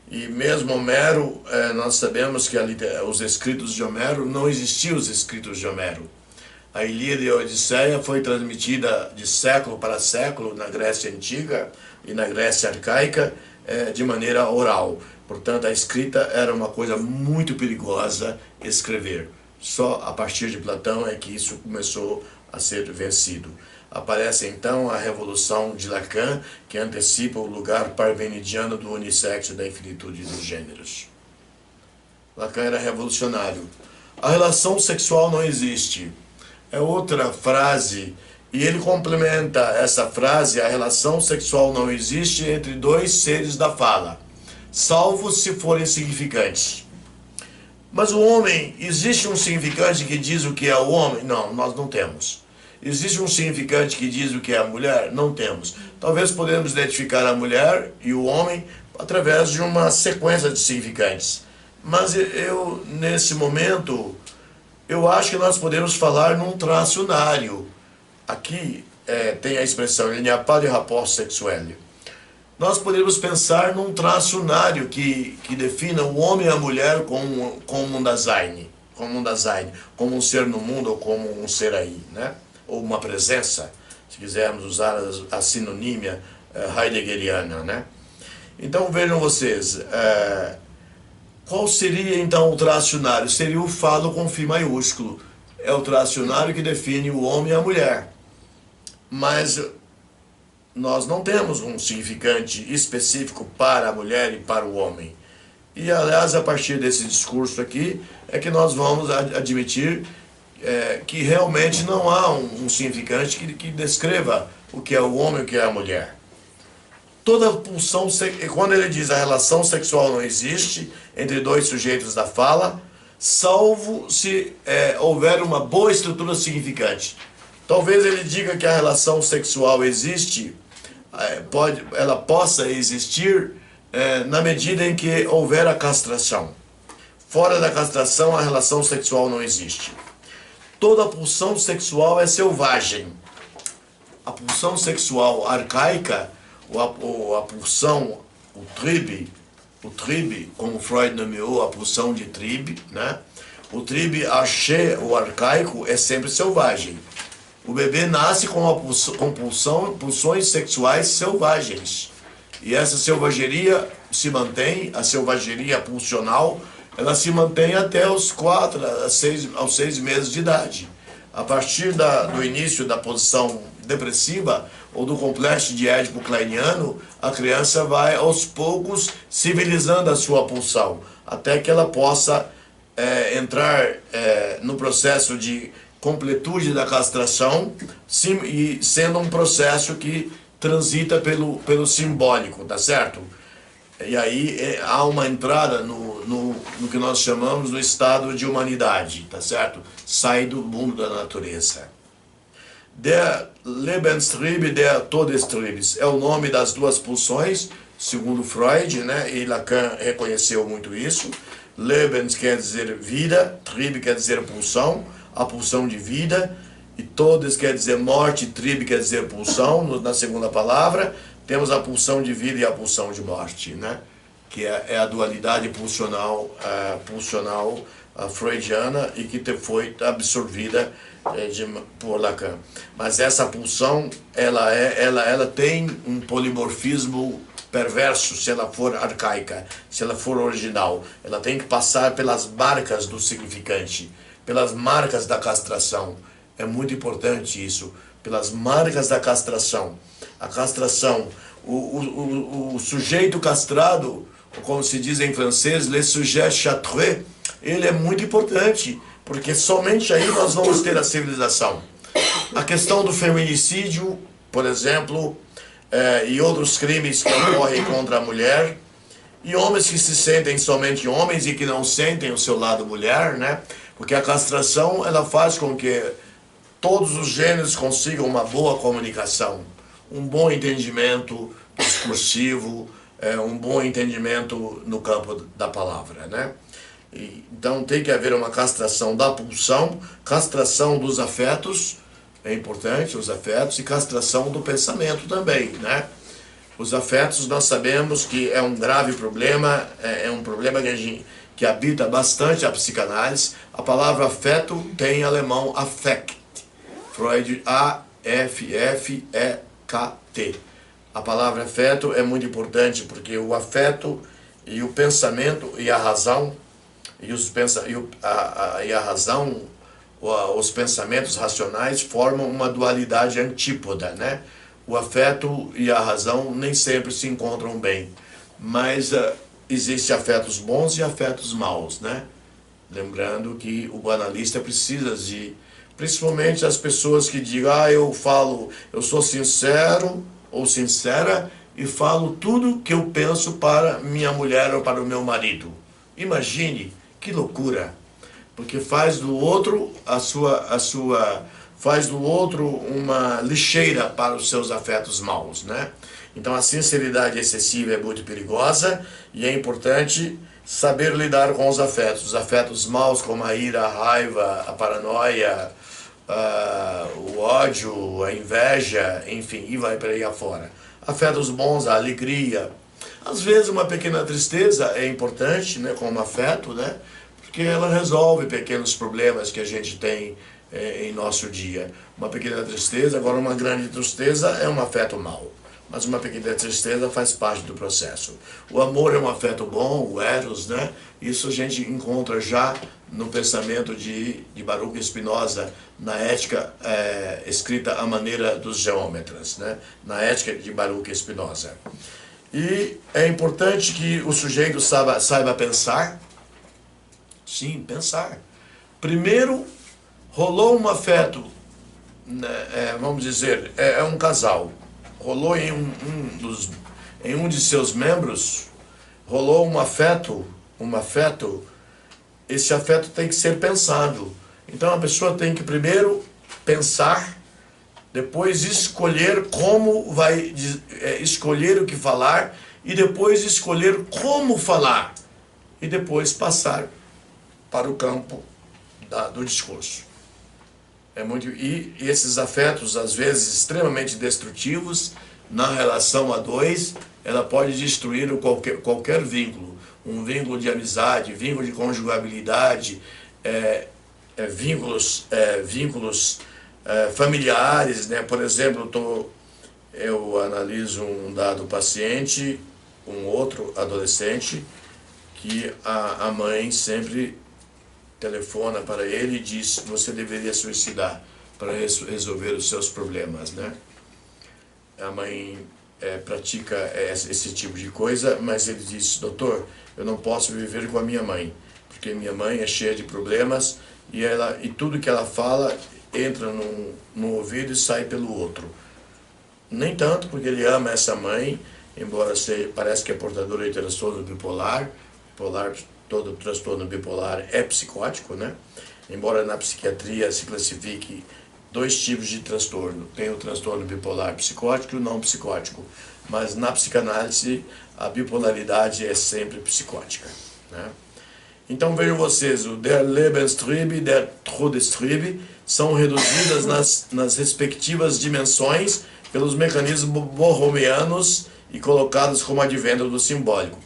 E mesmo Homero, nós sabemos que os escritos de Homero, não existiam os escritos de Homero. A Ilíada e a Odisseia foi transmitida de século para século na Grécia Antiga e na Grécia Arcaica de maneira oral. Portanto, a escrita era uma coisa muito perigosa escrever. Só a partir de Platão é que isso começou a ser vencido. Aparece então a Revolução de Lacan, que antecipa o lugar parmenidiano do unissexo e da infinitude dos gêneros. Lacan era revolucionário. A relação sexual não existe. É outra frase, e ele complementa essa frase: a relação sexual não existe entre 2 seres da fala, salvo se forem significantes. Mas o homem, existe um significante que diz o que é o homem? Não, nós não temos. Existe um significante que diz o que é a mulher? Não temos. Talvez podemos identificar a mulher e o homem através de uma sequência de significantes. Mas nesse momento, eu acho que nós podemos falar num tracionário. Aqui tem a expressão, il n'y a pas de rapport sexuel. Nós podemos pensar num tracionário que defina o homem e a mulher como um Dasein, como um ser no mundo ou como um ser aí, né? Ou uma presença, se quisermos usar a sinonímia heideggeriana, né? Então vejam vocês, qual seria então o tracionário? Seria o falo com Φ maiúsculo. É o tracionário que define o homem e a mulher. Mas nós não temos um significante específico para a mulher e para o homem. E aliás, a partir desse discurso aqui, é que nós vamos admitir que realmente não há um significante que descreva o que é o homem e o que é a mulher. Toda pulsão, quando ele diz a relação sexual não existe entre 2 sujeitos da fala, salvo se houver uma boa estrutura significante. Talvez ele diga que a relação sexual existe, ela possa existir na medida em que houver a castração. Fora da castração, a relação sexual não existe. Toda pulsão sexual é selvagem. A pulsão sexual arcaica, a pulsão, o tribe, como Freud nomeou a pulsão de tribe, né? O tribe axé, o arcaico, é sempre selvagem. O bebê nasce com pulsões sexuais selvagens. E essa selvageria se mantém, a selvageria pulsional, ela se mantém até os 4 aos 6 meses de idade. A partir do início da posição depressiva ou do complexo de Édipo kleiniano, a criança vai aos poucos civilizando a sua pulsão, até que ela possa entrar no processo de completude da castração, e sendo um processo que transita pelo simbólico, tá certo? E aí há uma entrada no que nós chamamos do estado de humanidade, tá certo? Sai do mundo da natureza. Der Lebenstrieb, der Todestrieb é o nome das 2 pulsões, segundo Freud, né? E Lacan reconheceu muito isso. Lebens quer dizer vida, Trieb quer dizer pulsão, a pulsão de vida, e Todes quer dizer morte, Trieb quer dizer pulsão, na segunda palavra. Temos a pulsão de vida e a pulsão de morte, né? Que é a dualidade pulsional freudiana e que foi absorvida por Lacan. Mas essa pulsão, ela tem um polimorfismo perverso se ela for arcaica, se ela for original. Ela tem que passar pelas marcas do significante, pelas marcas da castração. É muito importante isso, pelas marcas da castração. A castração, o sujeito castrado, como se diz em francês, le sujet castré, ele é muito importante, porque somente aí nós vamos ter a civilização. A questão do feminicídio, por exemplo, e outros crimes que ocorrem contra a mulher, e homens que se sentem somente homens e que não sentem o seu lado mulher, né? Porque a castração, ela faz com que todos os gêneros consigam uma boa comunicação, um bom entendimento discursivo, um bom entendimento no campo da palavra, né? Então tem que haver uma castração da pulsão, castração dos afetos, é importante os afetos, e castração do pensamento também, né? Os afetos nós sabemos que é um grave problema, é um problema que habita bastante a psicanálise. A palavra afeto tem em alemão affect, Freud A-F-F-E-K-T. A palavra afeto é muito importante porque o afeto e o pensamento e a razão os pensamentos racionais formam uma dualidade antípoda, né? O afeto e a razão nem sempre se encontram bem, mas existem afetos bons e afetos maus, né? Lembrando que o analista precisa de, principalmente as pessoas que digam, eu sou sincero ou sincera e falo tudo que eu penso para minha mulher ou para o meu marido. Imagine que loucura, porque faz do outro faz do outro uma lixeira para os seus afetos maus, né? Então a sinceridade excessiva é muito perigosa e é importante saber lidar com os afetos maus como a ira, a raiva, a paranoia, o ódio, a inveja, enfim, e vai para aí afora. Afetos bons, a alegria. Às vezes uma pequena tristeza é importante, né, como afeto, né, porque ela resolve pequenos problemas que a gente tem em nosso dia. Uma pequena tristeza, agora uma grande tristeza é um afeto mau, mas uma pequena tristeza faz parte do processo. O amor é um afeto bom, o eros, né, isso a gente encontra já no pensamento de Baruch Spinoza, na ética escrita à maneira dos geômetras, né, na ética de Baruch Spinoza. E é importante que o sujeito saiba pensar. Sim, pensar. Primeiro, rolou um afeto, né, vamos dizer, é um casal. Rolou em um de seus membros, rolou um afeto, esse afeto tem que ser pensado. Então a pessoa tem que primeiro pensar, depois escolher como vai escolher o que falar e depois escolher como falar e depois passar para o campo do discurso. E esses afetos, às vezes extremamente destrutivos, na relação a dois, ela pode destruir qualquer vínculo. Um vínculo de amizade, vínculo de conjugabilidade, vínculos familiares, né? Por exemplo, eu analiso um dado paciente, um outro adolescente, que a mãe sempre telefona para ele e diz: você deveria suicidar para resolver os seus problemas, né? A mãe pratica esse tipo de coisa, mas ele diz: doutor, eu não posso viver com a minha mãe, porque minha mãe é cheia de problemas e tudo que ela fala entra no ouvido e sai pelo outro. Nem tanto, porque ele ama essa mãe, embora parece que é portadora de transtorno bipolar. Todo transtorno bipolar é psicótico, né? Embora na psiquiatria se classifique dois tipos de transtorno. Tem o transtorno bipolar psicótico e o não psicótico. mas na psicanálise a bipolaridade é sempre psicótica, né? Então vejam vocês, o der Lebenstrieb e der Todestrieb são reduzidas nas respectivas dimensões pelos mecanismos borromeanos e colocadas como advento do simbólico.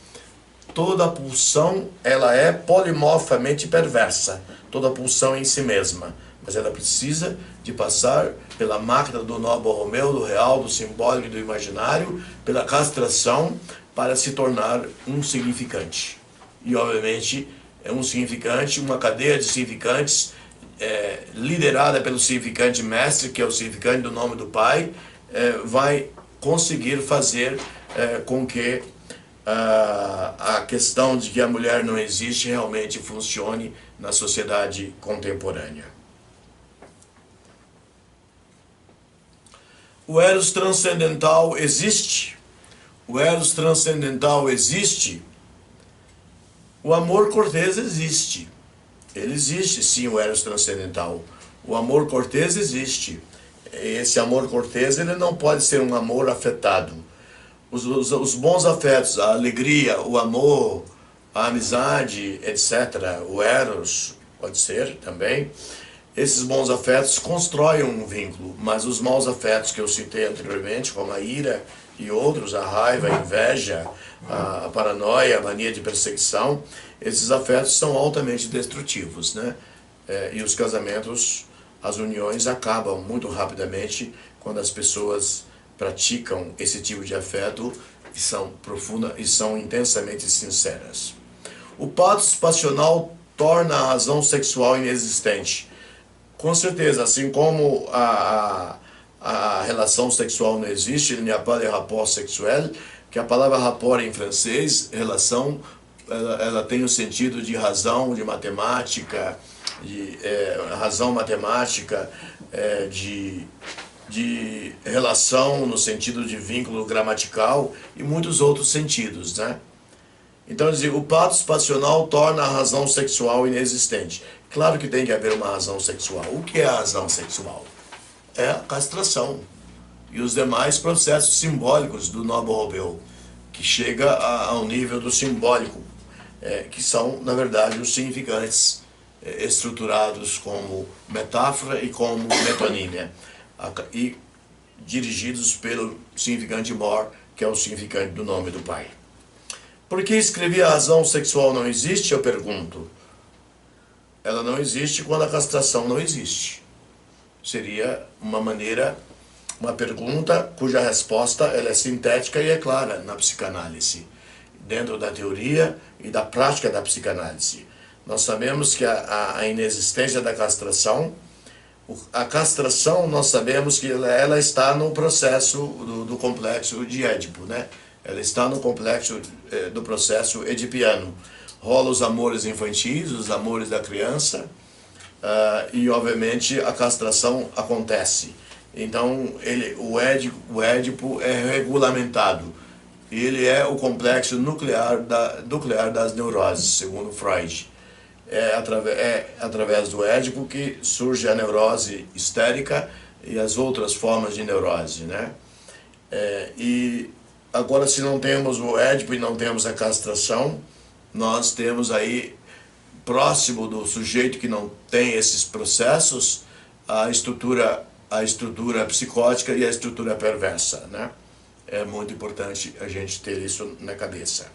Toda pulsão ela é polimorfamente perversa, toda pulsão em si mesma, mas ela precisa de passar pela máquina do nó borromeu, do real, do simbólico e do imaginário, pela castração, para se tornar um significante. E obviamente é um significante, uma cadeia de significantes liderada pelo significante mestre, que é o significante do nome do Pai, vai conseguir fazer com que a questão de que a mulher não existe realmente funcione na sociedade contemporânea. O Eros transcendental existe? O Eros transcendental existe? O amor cortês existe. Ele existe, sim, o Eros transcendental. O amor cortês existe. Esse amor cortês ele não pode ser um amor afetado. Os bons afetos, a alegria, o amor, a amizade, etc., o Eros, pode ser também, esses bons afetos constroem um vínculo, mas os maus afetos que eu citei anteriormente, como a ira e outros, a raiva, a inveja, a paranoia, a mania de perseguição, esses afetos são altamente destrutivos, né? E os casamentos, as uniões acabam muito rapidamente quando as pessoas praticam esse tipo de afeto e são profundas e são intensamente sinceras. O patos passional torna a razão sexual inexistente. Com certeza, assim como a relação sexual não existe, il n'y a pas de rapport sexuel, que a palavra rapport em francês, relação, ela tem o sentido de razão, de matemática, de razão matemática, de relação no sentido de vínculo gramatical e muitos outros sentidos, né? Então, o patos passional torna a razão sexual inexistente. Claro que tem que haver uma razão sexual. O que é a razão sexual? É a castração e os demais processos simbólicos do nó borromeu, que chega ao nível do simbólico, que são, na verdade, os significantes estruturados como metáfora e como metonímia, e dirigidos pelo significante mor, que é o significante do nome do Pai. Por que escrevi a razão sexual não existe? Eu pergunto. Ela não existe quando a castração não existe. Seria uma pergunta cuja resposta ela é sintética e é clara na psicanálise, dentro da teoria e da prática da psicanálise. Nós sabemos que a inexistência da castração, a castração nós sabemos que ela está no processo do complexo de Édipo, né? Ela está no complexo do processo edipiano. Rola os amores infantis, os amores da criança, e obviamente a castração acontece. Então o Édipo é regulamentado. Ele é o complexo nuclear das neuroses, segundo Freud. É através do Édipo que surge a neurose histérica e as outras formas de neurose, né? E agora, se não temos o Édipo e não temos a castração, nós temos aí, próximo do sujeito que não tem esses processos, a estrutura psicótica e a estrutura perversa, né? É muito importante a gente ter isso na cabeça.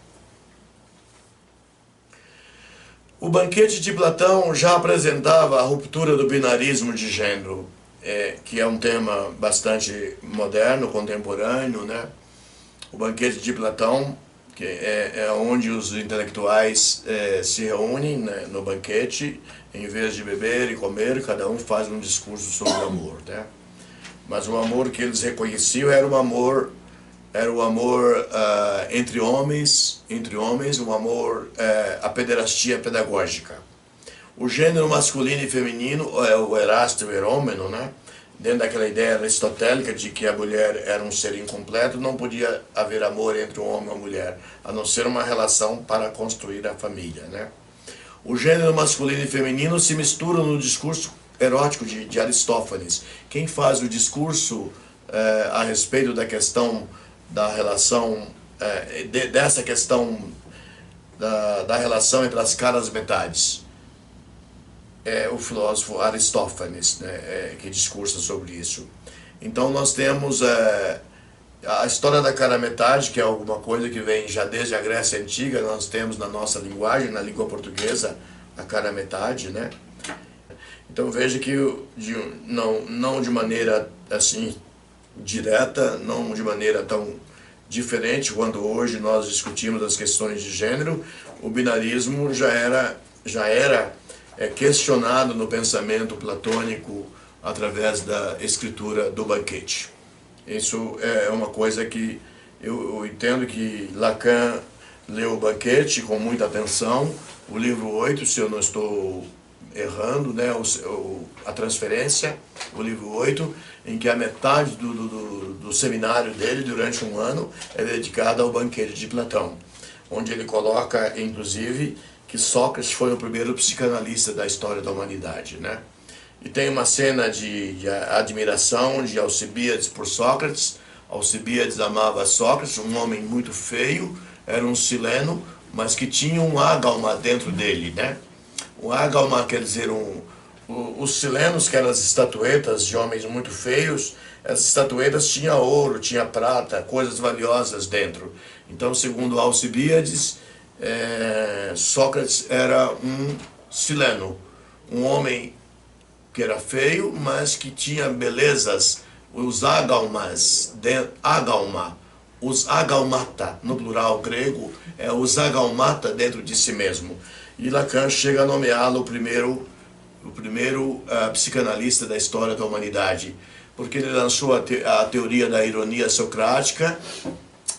O Banquete de Platão já apresentava a ruptura do binarismo de gênero, que é um tema bastante moderno, contemporâneo, né? O Banquete de Platão, que é onde os intelectuais se reúnem, né, no banquete, em vez de beber e comer, cada um faz um discurso sobre o amor, né? Mas o amor que eles reconheciam era o amor entre homens, o amor, a pederastia pedagógica. O gênero masculino e feminino, o erasto e o erômeno, né? Dentro daquela ideia aristotélica de que a mulher era um ser incompleto, não podia haver amor entre um homem e uma mulher, a não ser uma relação para construir a família, né? O gênero masculino e feminino se misturam no discurso erótico de Aristófanes. Quem faz o discurso a respeito da questão da relação, dessa questão da relação entre as caras metades. É o filósofo Aristófanes, né, que discursa sobre isso. Então nós temos a história da cara metade, que é alguma coisa que vem já desde a Grécia Antiga. Nós temos na nossa linguagem, na língua portuguesa, a cara metade, né? Então veja que não de maneira assim direta, não de maneira tão diferente, quando hoje nós discutimos as questões de gênero, o binarismo já era questionado no pensamento platônico através da escritura do Banquete. Isso é uma coisa que eu entendo que Lacan leu o Banquete com muita atenção, o livro 8, se eu não estou errando, né, a transferência, o livro 8, em que a metade do seminário dele, durante um ano, é dedicada ao Banquete de Platão, onde ele coloca, inclusive, que Sócrates foi o primeiro psicanalista da história da humanidade, né? E tem uma cena de admiração de Alcibíades por Sócrates. Alcibíades amava Sócrates, um homem muito feio, era um sileno, mas que tinha um ágalma dentro dele, né? O ágalma quer dizer os silenos, que eram as estatuetas de homens muito feios, as estatuetas tinham ouro, tinha prata, coisas valiosas dentro. Então, segundo Alcibíades, Sócrates era um sileno, um homem que era feio, mas que tinha belezas, os ágalmas, os agalmata, no plural grego, os agalmata dentro de si mesmo. E Lacan chega a nomeá-lo o primeiro psicanalista da história da humanidade, porque ele lançou a teoria da ironia socrática.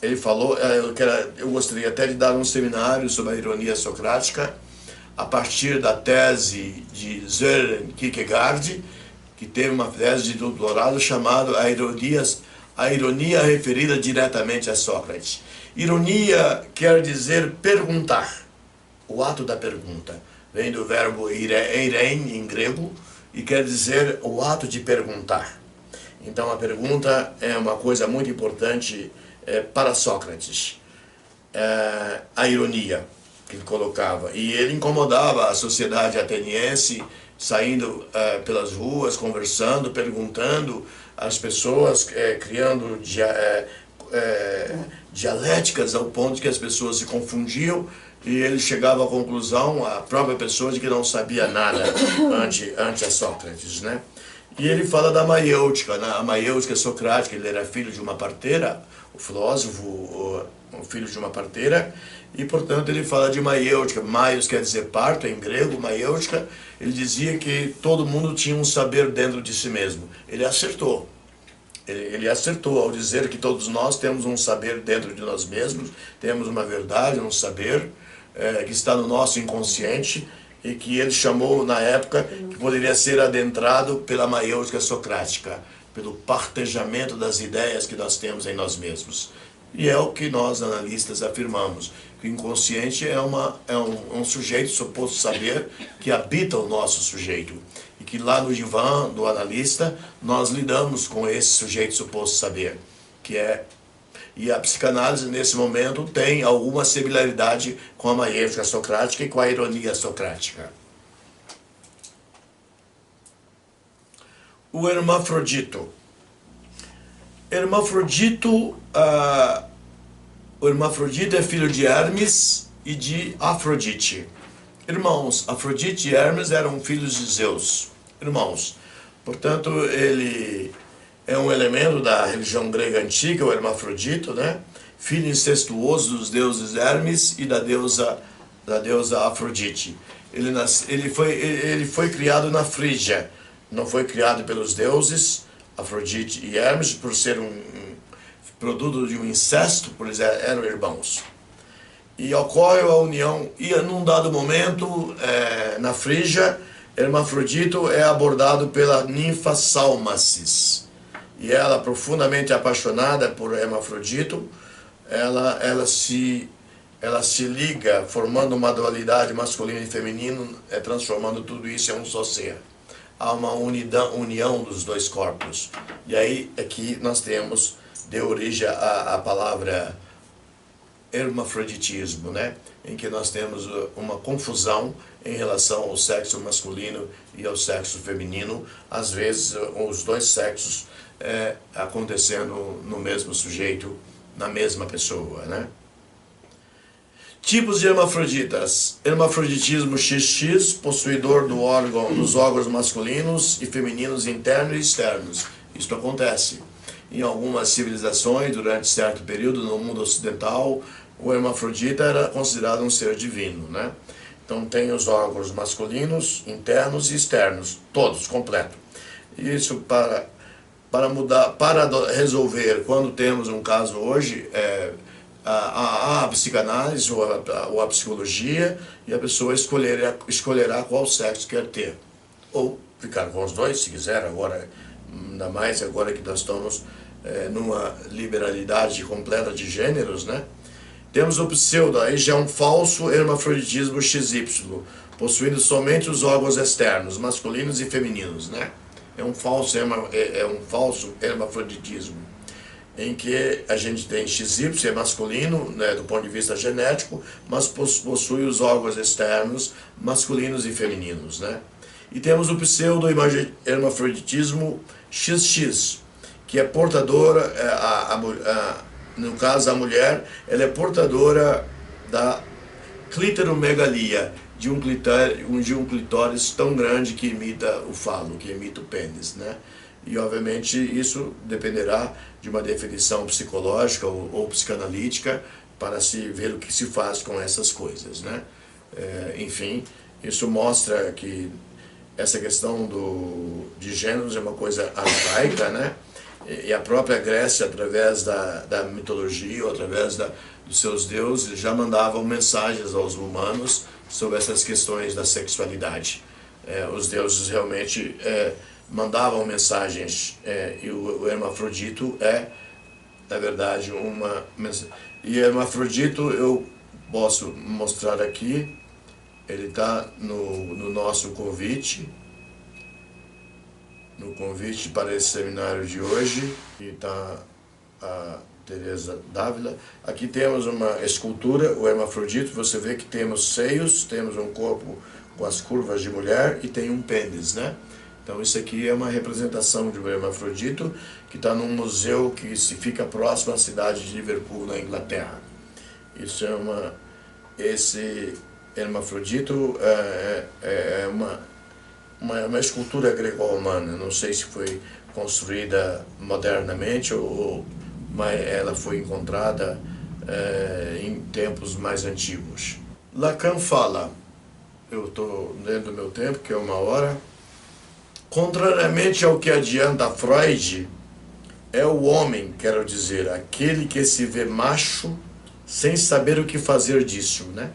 Ele falou, eu gostaria até de dar um seminário sobre a ironia socrática, a partir da tese de Søren Kierkegaard, que teve uma tese de doutorado chamada a ironia referida diretamente a Sócrates. Ironia quer dizer perguntar, o ato da pergunta. Vem do verbo eirein em grego e quer dizer o ato de perguntar. Então a pergunta é uma coisa muito importante para Sócrates. A ironia que ele colocava. E ele incomodava a sociedade ateniense, saindo pelas ruas, conversando, perguntando às pessoas, criando dialéticas ao ponto que as pessoas se confundiam, e ele chegava à conclusão, a própria pessoa, de que não sabia nada ante a Sócrates, né? E ele fala da maiêutica, né? A maiêutica socrática. Ele era filho de uma parteira, o filósofo, o filho de uma parteira, e portanto ele fala de maiêutica. Maios quer dizer parto em grego, maiêutica. Ele dizia que todo mundo tinha um saber dentro de si mesmo. Ele acertou. Ele acertou ao dizer que todos nós temos um saber dentro de nós mesmos, temos uma verdade, um saber que está no nosso inconsciente, e que ele chamou na época que poderia ser adentrado pela maiêutica socrática, pelo partejamento das ideias que nós temos em nós mesmos. E é o que nós analistas afirmamos, que o inconsciente é um sujeito, suposto saber, que habita o nosso sujeito. E que lá no divã do analista nós lidamos com esse sujeito suposto saber, e a psicanálise nesse momento tem alguma similaridade com a maiêutica socrática e com a ironia socrática. O Hermafrodito. O Hermafrodito é filho de Hermes e de Afrodite. Irmãos, Afrodite e Hermes eram filhos de Zeus. Irmãos. Portanto, ele é um elemento da religião grega antiga, o Hermafrodito, né? Filho incestuoso dos deuses Hermes e da deusa Afrodite. Ele foi criado na Frígia, não foi criado pelos deuses Afrodite e Hermes, por ser um produto de um incesto, por eles eram irmãos. E ocorre a união, e num dado momento, na Frígia, Hermafrodito é abordado pela ninfa Salmacis. E ela, profundamente apaixonada por Hermafrodito, ela se liga, formando uma dualidade masculino e feminino, transformando tudo isso em um só ser. Há uma união dos dois corpos. E aí é que nós temos deu origem à palavra hermafroditismo, né? Em que nós temos uma confusão em relação ao sexo masculino e ao sexo feminino, às vezes os dois sexos acontecendo no mesmo sujeito, na mesma pessoa, né? Tipos de hermafroditas. Hermafroditismo XX, possuidor dos órgãos masculinos e femininos internos e externos. Isso acontece. Em algumas civilizações, durante certo período no mundo ocidental, o hermafrodita era considerado um ser divino, né? Então tem os órgãos masculinos, internos e externos, todos, completo. Isso para resolver, quando temos um caso hoje, a psicanálise ou a psicologia, e a pessoa escolherá qual sexo quer ter. Ou ficar com os dois, se quiser, agora, ainda mais agora que nós estamos numa liberalidade completa de gêneros, né? Temos o pseudo, aí já é um falso hermafroditismo XY, possuindo somente os órgãos externos, masculinos e femininos, né? É um falso hermafroditismo, em que a gente tem XY, é masculino, né, do ponto de vista genético, mas possui os órgãos externos, masculinos e femininos, né? E temos o pseudo-hermafroditismo XX, que é portadora, no caso a mulher, ela é portadora da clitoromegalia, de um clitóris tão grande que imita o falo, que imita o pênis, né? E obviamente isso dependerá de uma definição psicológica ou psicanalítica para se ver o que se faz com essas coisas, né? Enfim, isso mostra que essa questão de gêneros é uma coisa arcaica, né? E a própria Grécia, através da mitologia, ou através dos seus deuses, já mandavam mensagens aos humanos sobre essas questões da sexualidade. Os deuses realmente mandavam mensagens, e o hermafrodito na verdade, uma mensagem. E hermafrodito eu posso mostrar aqui, ele está no nosso convite, no convite para esse seminário de hoje, que está a Teresa Dávila. Aqui temos uma escultura, o hermafrodito, você vê que temos seios, temos um corpo com as curvas de mulher e tem um pênis, né? Então isso aqui é uma representação de um hermafrodito que está num museu que fica próximo à cidade de Liverpool, na Inglaterra. Isso esse hermafrodito é uma escultura greco-romana, não sei se foi construída modernamente mas ela foi encontrada em tempos mais antigos. Lacan fala, eu estou dentro do meu tempo, que é 1 hora, contrariamente ao que adianta Freud, é o homem, quero dizer, aquele que se vê macho sem saber o que fazer disso, né?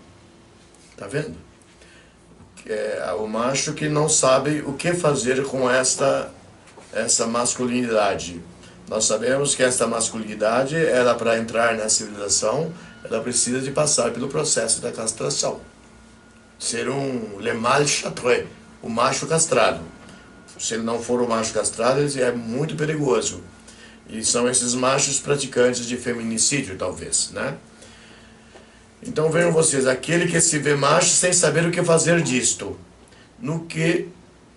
Tá vendo? O macho que não sabe o que fazer com essa masculinidade. Nós sabemos que essa masculinidade, ela para entrar na civilização, ela precisa de passar pelo processo da castração. Ser le mâle castré, o macho castrado. Se ele não for o macho castrado, ele é muito perigoso. E são esses machos praticantes de feminicídio, talvez, né? Então vejam vocês, aquele que se vê macho sem saber o que fazer disto, no que,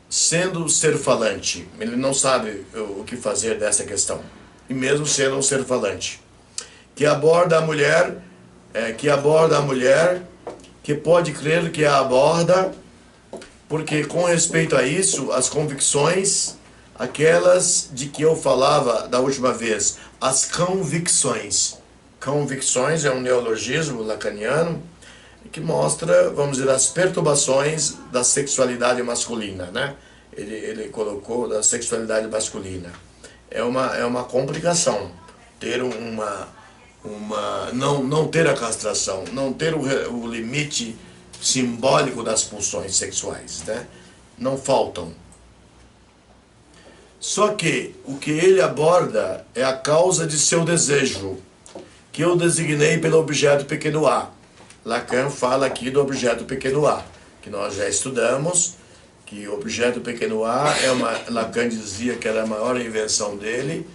sendo ser falante, ele não sabe o que fazer dessa questão, e mesmo sendo um ser falante, que aborda a mulher, que pode crer que a aborda, porque com respeito a isso, as convicções, aquelas de que eu falava da última vez, as convicções. Convicções é um neologismo lacaniano que mostra, vamos dizer, as perturbações da sexualidade masculina, né? Ele colocou da sexualidade masculina. É uma complicação ter não ter a castração, não ter o limite simbólico das pulsões sexuais, né? Não faltam. Só que o que ele aborda é a causa de seu desejo, que eu designei pelo objeto pequeno a. Lacan fala aqui do objeto pequeno a, que nós já estudamos, que o objeto pequeno a Lacan dizia que era a maior invenção dele,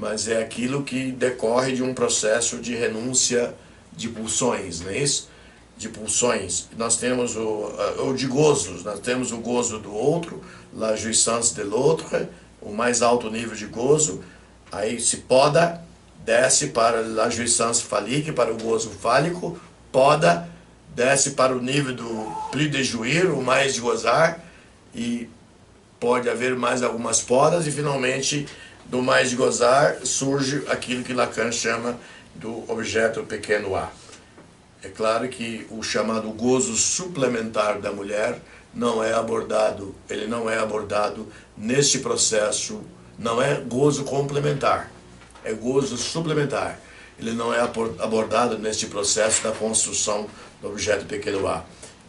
mas é aquilo que decorre de um processo de renúncia de pulsões, não é isso? De pulsões. Nós temos ou de gozos, nós temos o gozo do outro, la jouissance de l'autre, o mais alto nível de gozo, aí se poda, desce para la jouissance phallique, para o gozo fálico, poda, desce para o nível do plus de jouir, o mais de gozar, e pode haver mais algumas podas, e finalmente do mais de gozar surge aquilo que Lacan chama do objeto pequeno a. É claro que o chamado gozo suplementar da mulher não é abordado, ele não é abordado neste processo, não é gozo complementar, é gozo suplementar. Ele não é abordado neste processo da construção do objeto pequeno a.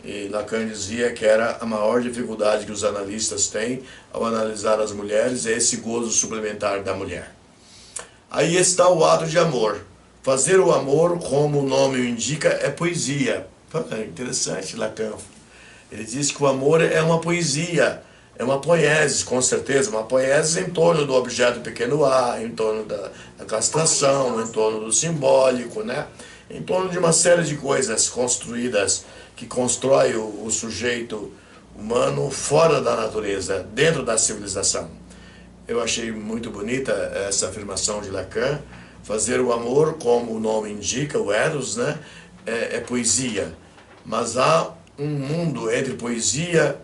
E Lacan dizia que era a maior dificuldade que os analistas têm ao analisar as mulheres, é esse gozo suplementar da mulher. Aí está o ato de amor. Fazer o amor, como o nome o indica, é poesia. Interessante, Lacan. Ele diz que o amor é uma poesia, é uma poiesis, com certeza, uma poiesis em torno do objeto pequeno a, em torno da castração, em torno do simbólico, né? Em torno de uma série de coisas construídas que constrói o sujeito humano fora da natureza, dentro da civilização. Eu achei muito bonita essa afirmação de Lacan. Fazer o amor, como o nome indica, o eros, né, é poesia. Mas há um mundo entre poesia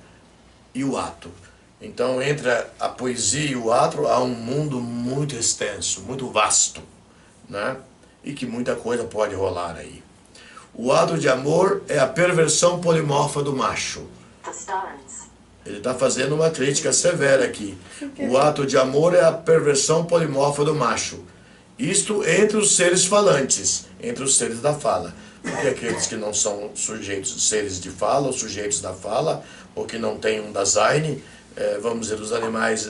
e o ato. Então, entre a poesia e o ato, há um mundo muito extenso, muito vasto, né, e que muita coisa pode rolar aí. O ato de amor é a perversão polimorfa do macho. Ele está fazendo uma crítica severa aqui. O ato de amor é a perversão polimorfa do macho. Isto entre os seres falantes, entre os seres da fala. Porque aqueles que não são sujeitos, seres de fala, ou sujeitos da fala, ou que não têm um Dasein, vamos dizer, os animais,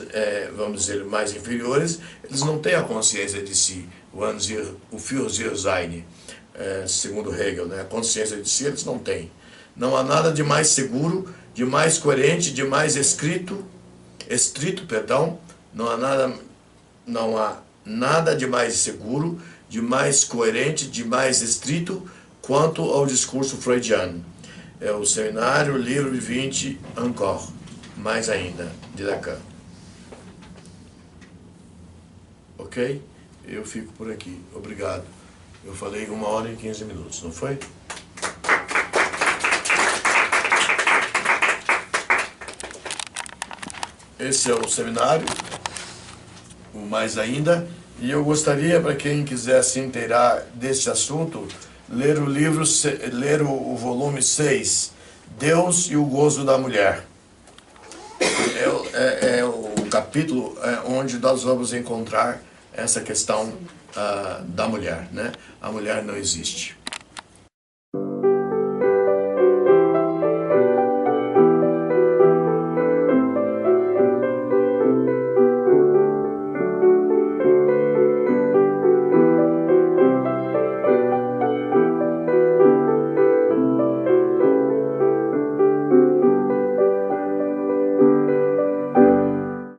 vamos dizer, mais inferiores, eles não têm a consciência de si, o Führersein, segundo Hegel, né? A consciência de si eles não têm. Não há nada de mais seguro, de mais coerente, de mais estrito, não há nada de mais seguro, de mais coerente, de mais estrito, quanto ao discurso freudiano. É o Seminário, livro 20, encore, mais ainda, de Lacan. Ok? Eu fico por aqui. Obrigado. Eu falei 1h e 15 minutos, não foi? Esse é o seminário, o mais ainda. E eu gostaria, para quem quiser se inteirar deste assunto, ler o volume 6, Deus e o Gozo da Mulher. É o capítulo onde nós vamos encontrar essa questão da mulher, né? A mulher não existe.